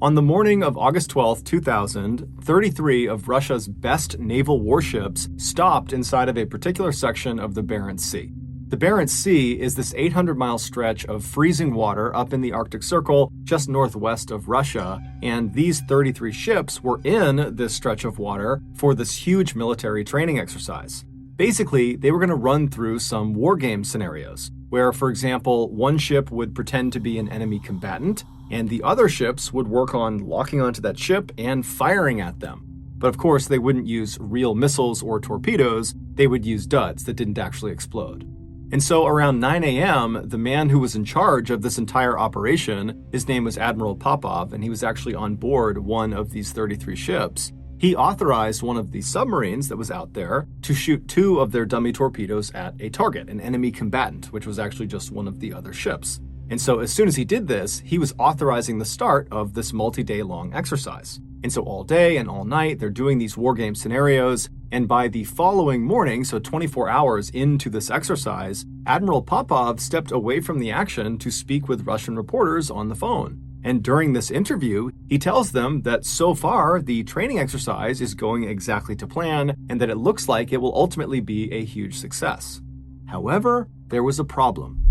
[SPEAKER 1] On the morning of August 12, 2000, 33 of Russia's best naval warships stopped inside of a particular section of the Barents Sea. The Barents Sea is this 800-mile stretch of freezing water up in the Arctic Circle just northwest of Russia, and these 33 ships were in this stretch of water for this huge military training exercise. Basically, they were going to run through some war game scenarios, where, for example, one ship would pretend to be an enemy combatant, and the other ships would work on locking onto that ship and firing at them. But of course, they wouldn't use real missiles or torpedoes, they would use duds that didn't actually explode. And so around 9 a.m., the man who was in charge of this entire operation, his name was Admiral Popov, and he was actually on board one of these 33 ships. He authorized one of the submarines that was out there to shoot 2 of their dummy torpedoes at a target, an enemy combatant, which was actually just one of the other ships. And so as soon as he did this, he was authorizing the start of this multi-day long exercise. And so all day and all night, they're doing these war game scenarios. And by the following morning, so 24 hours into this exercise, Admiral Popov stepped away from the action to speak with Russian reporters on the phone. And during this interview, he tells them that so far, the training exercise is going exactly to plan and that it looks like it will ultimately be a huge success. However, there was a problem.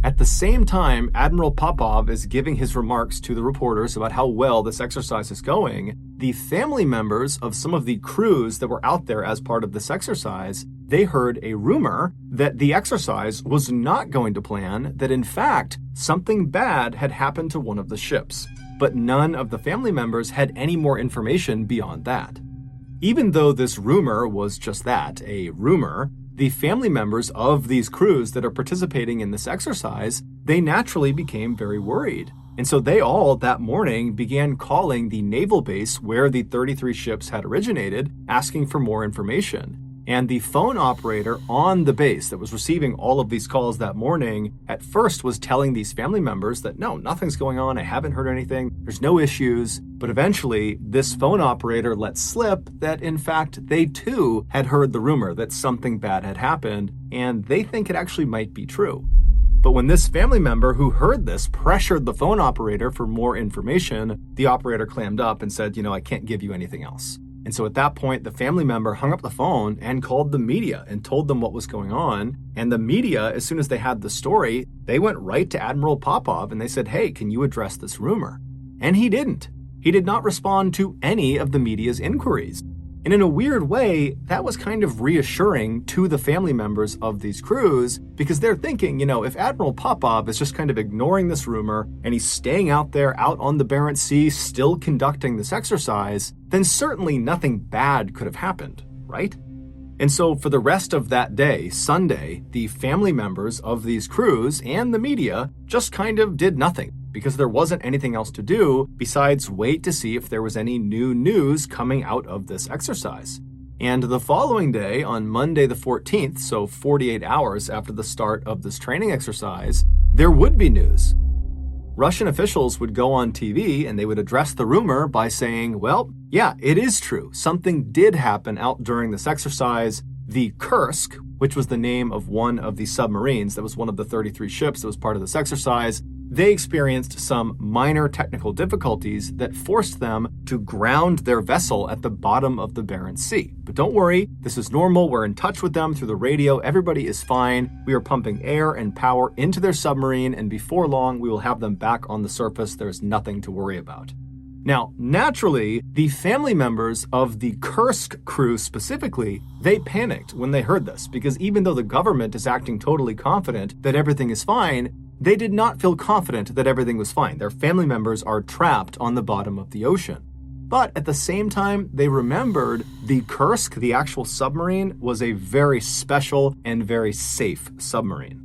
[SPEAKER 1] At the same time, Admiral Popov is giving his remarks to the reporters about how well this exercise is going, the family members of some of the crews that were out there as part of this exercise, they heard a rumor that the exercise was not going to plan, that in fact, something bad had happened to one of the ships. But none of the family members had any more information beyond that. Even though this rumor was just that, a rumor, the family members of these crews that are participating in this exercise, they naturally became very worried. And so they all, that morning, began calling the naval base where the 33 ships had originated, asking for more information. And the phone operator on the base that was receiving all of these calls that morning at first was telling these family members that no, nothing's going on, I haven't heard anything, there's no issues. But eventually, this phone operator let slip that in fact they too had heard the rumor that something bad had happened, and they think it actually might be true. But when this family member who heard this pressured the phone operator for more information, the operator clammed up and said, I can't give you anything else. And so at that point, the family member hung up the phone and called the media and told them what was going on. And the media, as soon as they had the story, they went right to Admiral Popov and they said, hey, can you address this rumor? And he didn't. He did not respond to any of the media's inquiries. And in a weird way, that was kind of reassuring to the family members of these crews because they're thinking, if Admiral Popov is just kind of ignoring this rumor and he's staying out there out on the Barents Sea still conducting this exercise, then certainly nothing bad could have happened, right? And so for the rest of that day, Sunday, the family members of these crews and the media just kind of did nothing because there wasn't anything else to do besides wait to see if there was any new news coming out of this exercise. And the following day, on Monday the 14th, so 48 hours after the start of this training exercise, there would be news. Russian officials would go on TV and they would address the rumor by saying, well, yeah, it is true. Something did happen out during this exercise. The Kursk, which was the name of one of the submarines that was one of the 33 ships that was part of this exercise, they experienced some minor technical difficulties that forced them to ground their vessel at the bottom of the Barents Sea. But don't worry, this is normal. We're in touch with them through the radio. Everybody is fine. We are pumping air and power into their submarine, and before long, we will have them back on the surface. There's nothing to worry about. Now, naturally, the family members of the Kursk crew specifically, they panicked when they heard this, because even though the government is acting totally confident that everything is fine, they did not feel confident that everything was fine. Their family members are trapped on the bottom of the ocean. But at the same time, they remembered the Kursk, the actual submarine, was a very special and very safe submarine.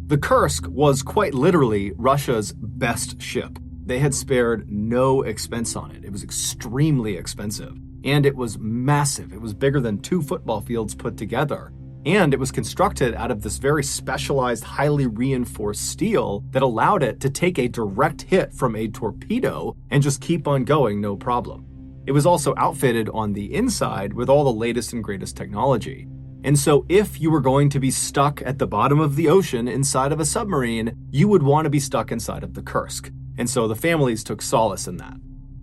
[SPEAKER 1] The Kursk was quite literally Russia's best ship. They had spared no expense on it. It was extremely expensive. And it was massive. It was bigger than 2 football fields put together. And it was constructed out of this very specialized, highly reinforced steel that allowed it to take a direct hit from a torpedo and just keep on going, no problem. It was also outfitted on the inside with all the latest and greatest technology. And so if you were going to be stuck at the bottom of the ocean inside of a submarine, you would want to be stuck inside of the Kursk. And so the families took solace in that.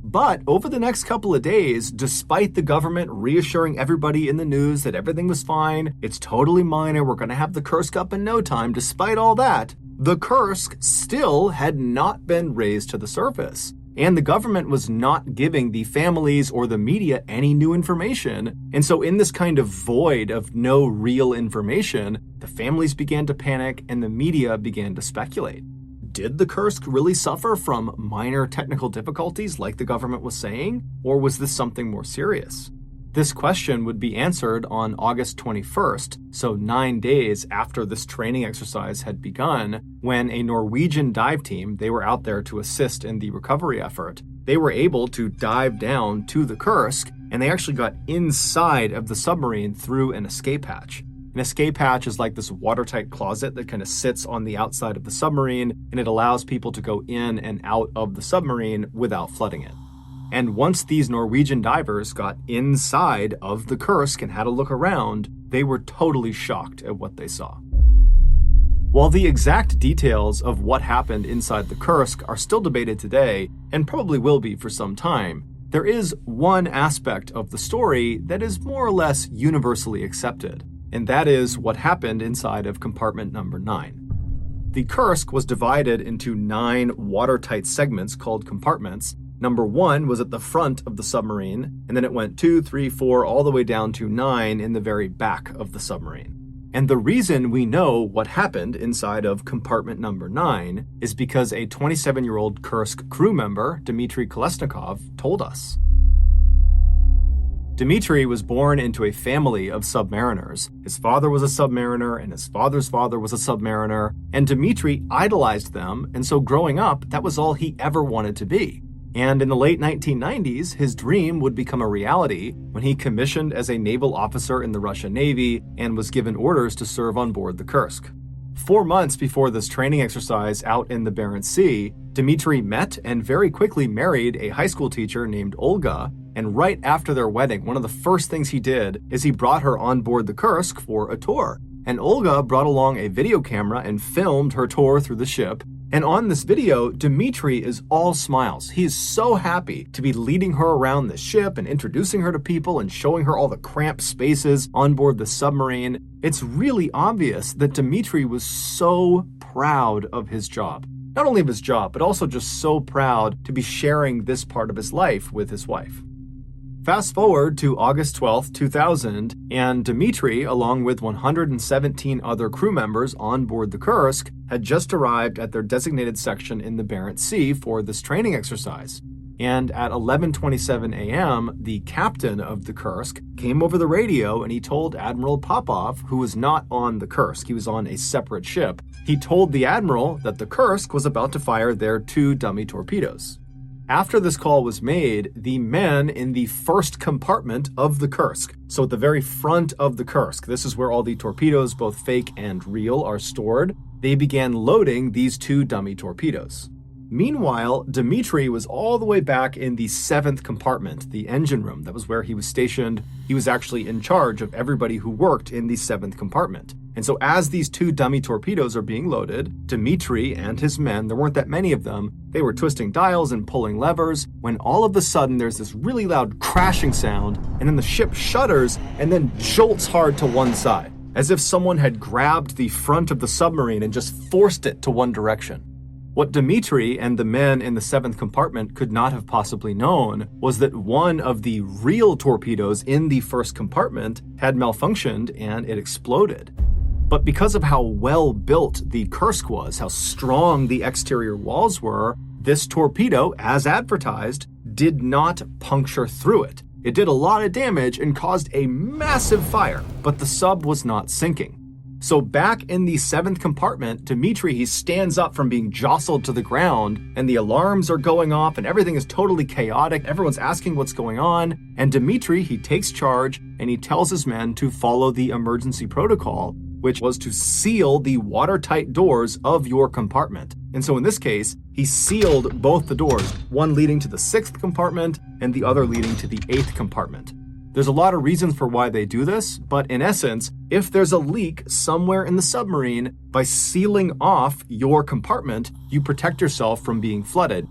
[SPEAKER 1] But over the next couple of days, despite the government reassuring everybody in the news that everything was fine, it's totally minor, we're going to have the Kursk up in no time, despite all that, the Kursk still had not been raised to the surface. And the government was not giving the families or the media any new information. And so in this kind of void of no real information, the families began to panic and the media began to speculate. Did the Kursk really suffer from minor technical difficulties like the government was saying? Or was this something more serious? This question would be answered on August 21st, so 9 days after this training exercise had begun, when a Norwegian dive team, they were out there to assist in the recovery effort, they were able to dive down to the Kursk, and they actually got inside of the submarine through an escape hatch. An escape hatch is like this watertight closet that kind of sits on the outside of the submarine, and it allows people to go in and out of the submarine without flooding it. And once these Norwegian divers got inside of the Kursk and had a look around, they were totally shocked at what they saw. While the exact details of what happened inside the Kursk are still debated today, and probably will be for some time, there is one aspect of the story that is more or less universally accepted. And that is what happened inside of compartment number 9. The Kursk was divided into 9 watertight segments called compartments. Number 1 was at the front of the submarine, and then it went 2, 3, 4, all the way down to 9 in the very back of the submarine. And the reason we know what happened inside of compartment number 9 is because a 27-year-old Kursk crew member, Dmitry Kolesnikov, told us. Dmitry was born into a family of submariners. His father was a submariner, and his father's father was a submariner, and Dmitry idolized them, and so growing up, that was all he ever wanted to be. And in the late 1990s, his dream would become a reality when he commissioned as a naval officer in the Russian Navy and was given orders to serve on board the Kursk. 4 months before this training exercise out in the Barents Sea, Dmitry met and very quickly married a high school teacher named Olga, and right after their wedding, one of the first things he did is he brought her on board the Kursk for a tour. And Olga brought along a video camera and filmed her tour through the ship. And on this video, Dmitry is all smiles. He is so happy to be leading her around the ship and introducing her to people and showing her all the cramped spaces on board the submarine. It's really obvious that Dmitry was so proud of his job. Not only of his job, but also just so proud to be sharing this part of his life with his wife. Fast forward to August 12, 2000, and Dmitry, along with 117 other crew members on board the Kursk, had just arrived at their designated section in the Barents Sea for this training exercise. And at 11:27 a.m., the captain of the Kursk came over the radio and he told Admiral Popov, who was not on the Kursk, he was on a separate ship, he told the admiral that the Kursk was about to fire their 2 dummy torpedoes. After this call was made, the men in the first compartment of the Kursk, so at the very front of the Kursk, this is where all the torpedoes, both fake and real, are stored, they began loading these 2 dummy torpedoes. Meanwhile, Dmitry was all the way back in the 7th compartment, the engine room. That was where he was stationed. He was actually in charge of everybody who worked in the 7th compartment. And so as these 2 dummy torpedoes are being loaded, Dmitry and his men, there weren't that many of them, they were twisting dials and pulling levers, when all of a sudden there's this really loud crashing sound, and then the ship shudders and then jolts hard to one side, as if someone had grabbed the front of the submarine and just forced it to one direction. What Dmitry and the men in the 7th compartment could not have possibly known was that one of the real torpedoes in the 1st compartment had malfunctioned and it exploded. But because of how well built the Kursk was, how strong the exterior walls were, this torpedo, as advertised, did not puncture through it. It did a lot of damage and caused a massive fire, but the sub was not sinking. So back in the 7th compartment, Dmitry, he stands up from being jostled to the ground, and the alarms are going off and everything is totally chaotic. Everyone's asking what's going on. And Dmitry, he takes charge and he tells his men to follow the emergency protocol, which was to seal the watertight doors of your compartment. And so in this case, he sealed both the doors, one leading to the 6th compartment and the other leading to the 8th compartment. There's a lot of reasons for why they do this, but in essence, if there's a leak somewhere in the submarine, by sealing off your compartment, you protect yourself from being flooded.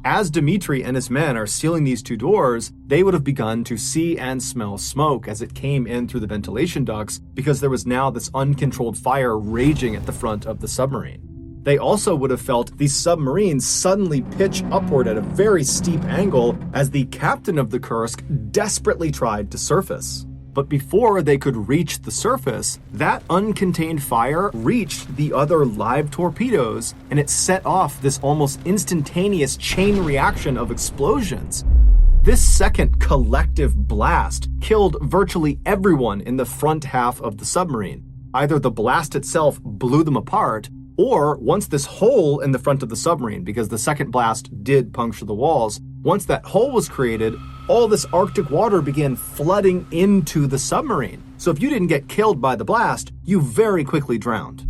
[SPEAKER 1] As Dmitry and his men are sealing these 2 doors, they would have begun to see and smell smoke as it came in through the ventilation ducts because there was now this uncontrolled fire raging at the front of the submarine. They also would have felt the submarine suddenly pitch upward at a very steep angle as the captain of the Kursk desperately tried to surface. But before they could reach the surface, that uncontained fire reached the other live torpedoes, and it set off this almost instantaneous chain reaction of explosions. This second collective blast killed virtually everyone in the front half of the submarine. Either the blast itself blew them apart, or once this hole in the front of the submarine, because the second blast did puncture the walls, once that hole was created, all this Arctic water began flooding into the submarine. So if you didn't get killed by the blast, you very quickly drowned.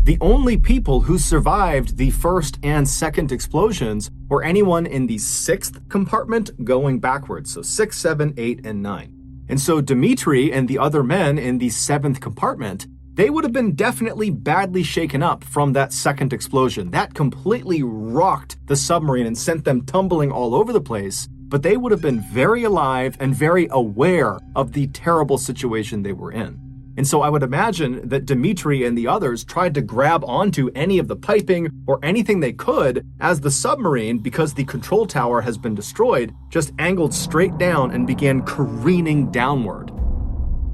[SPEAKER 1] The only people who survived the 1st and 2nd explosions were anyone in the 6th compartment going backwards, so 6, 7, 8, and 9. And so Dmitry and the other men in the 7th compartment, they would have been definitely badly shaken up from that 2nd explosion. That completely rocked the submarine and sent them tumbling all over the place, but they would have been very alive and very aware of the terrible situation they were in. And so I would imagine that Dmitry and the others tried to grab onto any of the piping or anything they could as the submarine, because the control tower has been destroyed, just angled straight down and began careening downward.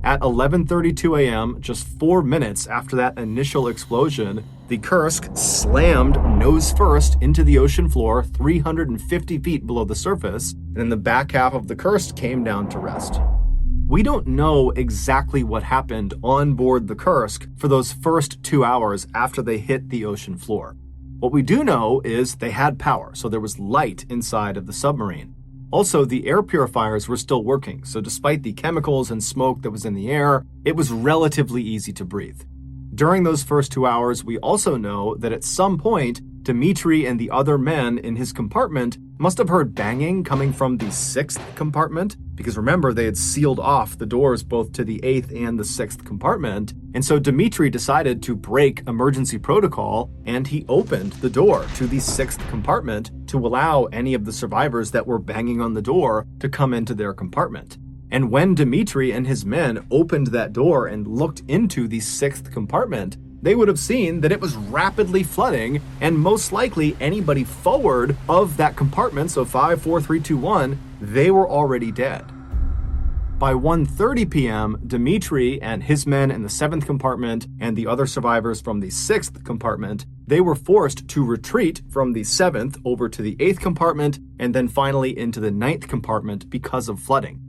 [SPEAKER 1] At 11:32 a.m., just 4 minutes after that initial explosion, the Kursk slammed nose first into the ocean floor 350 feet below the surface, and then the back half of the Kursk came down to rest. We don't know exactly what happened on board the Kursk for those first 2 hours after they hit the ocean floor. What we do know is they had power, so there was light inside of the submarine. Also, the air purifiers were still working, so despite the chemicals and smoke that was in the air, it was relatively easy to breathe. During those first 2 hours, we also know that at some point, Dmitri and the other men in his compartment must have heard banging coming from the 6th compartment, because remember, they had sealed off the doors both to the 8th and the 6th compartment, and so Dmitri decided to break emergency protocol, and he opened the door to the 6th compartment to allow any of the survivors that were banging on the door to come into their compartment. And when Dmitri and his men opened that door and looked into the 6th compartment, they would have seen that it was rapidly flooding, and most likely anybody forward of that compartment, so 5, 4, 3, 2, 1, they were already dead. By 1:30 p.m., Dmitri and his men in the 7th compartment and the other survivors from the 6th compartment, they were forced to retreat from the 7th over to the 8th compartment and then finally into the 9th compartment because of flooding.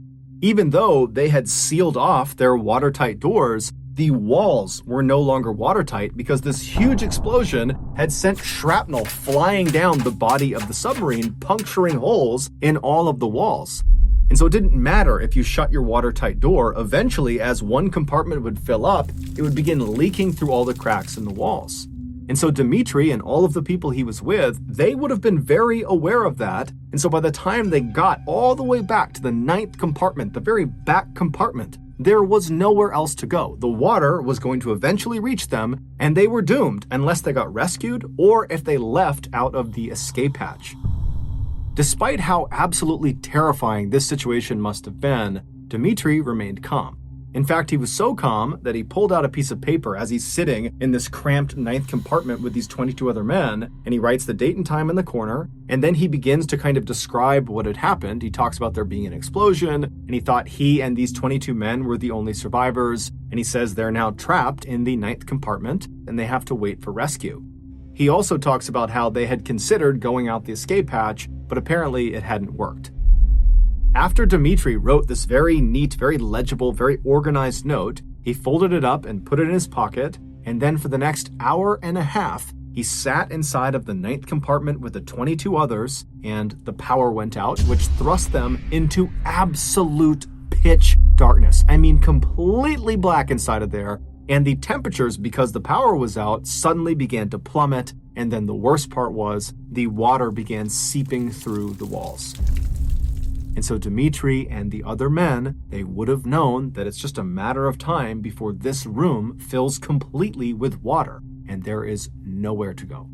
[SPEAKER 1] Even though they had sealed off their watertight doors, the walls were no longer watertight because this huge explosion had sent shrapnel flying down the body of the submarine, puncturing holes in all of the walls. And so it didn't matter if you shut your watertight door. Eventually, as one compartment would fill up, it would begin leaking through all the cracks in the walls. And so Dmitri and all of the people he was with, they would have been very aware of that. And so by the time they got all the way back to the 9th compartment, the very back compartment, there was nowhere else to go. The water was going to eventually reach them, and they were doomed unless they got rescued or if they left out of the escape hatch. Despite how absolutely terrifying this situation must have been, Dmitri remained calm. In fact, he was so calm that he pulled out a piece of paper as he's sitting in this cramped 9th compartment with these 22 other men, and he writes the date and time in the corner, and then he begins to kind of describe what had happened. He talks about there being an explosion, and he thought he and these 22 men were the only survivors, and he says they're now trapped in the 9th compartment, and they have to wait for rescue. He also talks about how they had considered going out the escape hatch, but apparently it hadn't worked. After Dmitri wrote this very neat, very legible, very organized note, he folded it up and put it in his pocket, and then for the next hour and a half, he sat inside of the 9th compartment with the 22 others, and the power went out, which thrust them into absolute pitch darkness. I mean, completely black inside of there, and the temperatures, because the power was out, suddenly began to plummet, and then the worst part was the water began seeping through the walls. And so Dmitri and the other men, they would have known that it's just a matter of time before this room fills completely with water, and there is nowhere to go.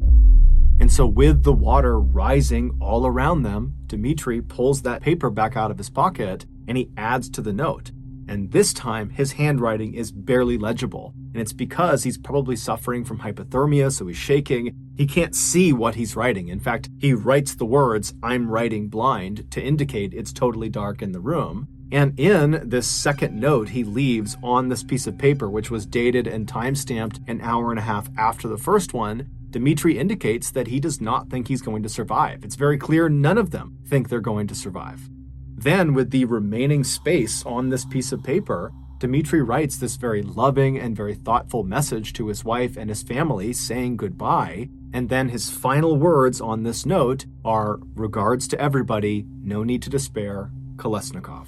[SPEAKER 1] And so with the water rising all around them, Dmitri pulls that paper back out of his pocket and he adds to the note. And this time, his handwriting is barely legible. And it's because he's probably suffering from hypothermia, so he's shaking. He can't see what he's writing. In fact, he writes the words, "I'm writing blind," to indicate it's totally dark in the room. And in this second note he leaves on this piece of paper, which was dated and time-stamped an hour and a half after the first one, Dmitri indicates that he does not think he's going to survive. It's very clear none of them think they're going to survive. Then, with the remaining space on this piece of paper, Dmitri writes this very loving and very thoughtful message to his wife and his family saying goodbye, and then his final words on this note are, "Regards to everybody, no need to despair, Kolesnikov."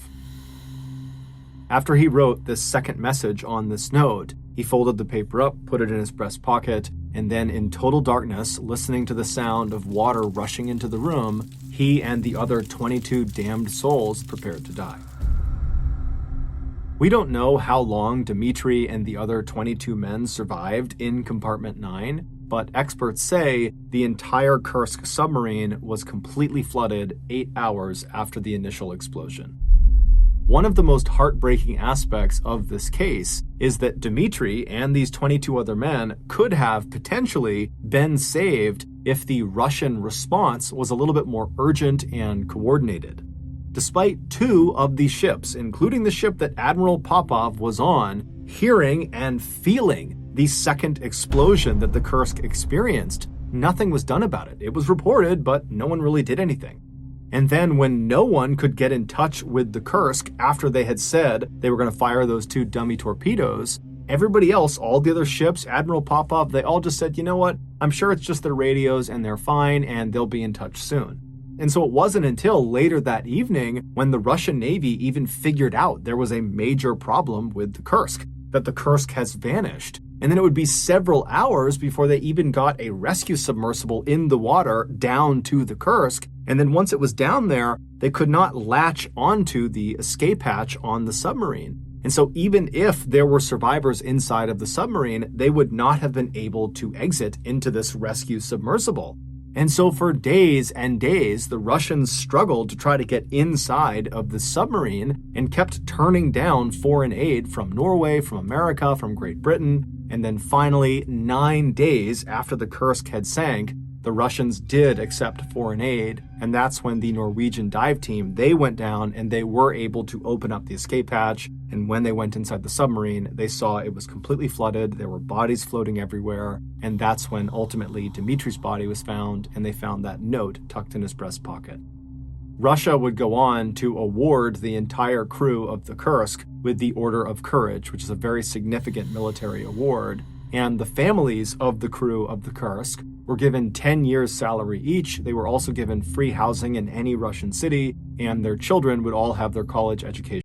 [SPEAKER 1] After he wrote this second message on this note, he folded the paper up, put it in his breast pocket, and then in total darkness, listening to the sound of water rushing into the room, he and the other 22 damned souls prepared to die. We don't know how long Dmitri and the other 22 men survived in Compartment 9, but experts say the entire Kursk submarine was completely flooded 8 hours after the initial explosion. One of the most heartbreaking aspects of this case is that Dmitri and these 22 other men could have potentially been saved if the Russian response was a little bit more urgent and coordinated. Despite 2 of the ships, including the ship that Admiral Popov was on, hearing and feeling the second explosion that the Kursk experienced, nothing was done about it. It was reported, but no one really did anything. And then when no one could get in touch with the Kursk after they had said they were going to fire those 2 dummy torpedoes, everybody else, all the other ships, Admiral Popov, they all just said, you know what, I'm sure it's just their radios and they're fine and they'll be in touch soon. And so it wasn't until later that evening when the Russian Navy even figured out there was a major problem with the Kursk, that the Kursk has vanished. And then it would be several hours before they even got a rescue submersible in the water down to the Kursk. And then once it was down there, they could not latch onto the escape hatch on the submarine. And so even if there were survivors inside of the submarine, they would not have been able to exit into this rescue submersible. And so for days and days, the Russians struggled to try to get inside of the submarine and kept turning down foreign aid from Norway, from America, from Great Britain. And then finally, 9 days after the Kursk had sank, the Russians did accept foreign aid. And that's when the Norwegian dive team, they went down and they were able to open up the escape hatch. And when they went inside the submarine, they saw it was completely flooded. There were bodies floating everywhere. And that's when ultimately Dmitri's body was found, and they found that note tucked in his breast pocket. Russia would go on to award the entire crew of the Kursk with the Order of Courage, which is a very significant military award. And the families of the crew of the Kursk were given 10 years' salary each. They were also given free housing in any Russian city, and their children would all have their college education.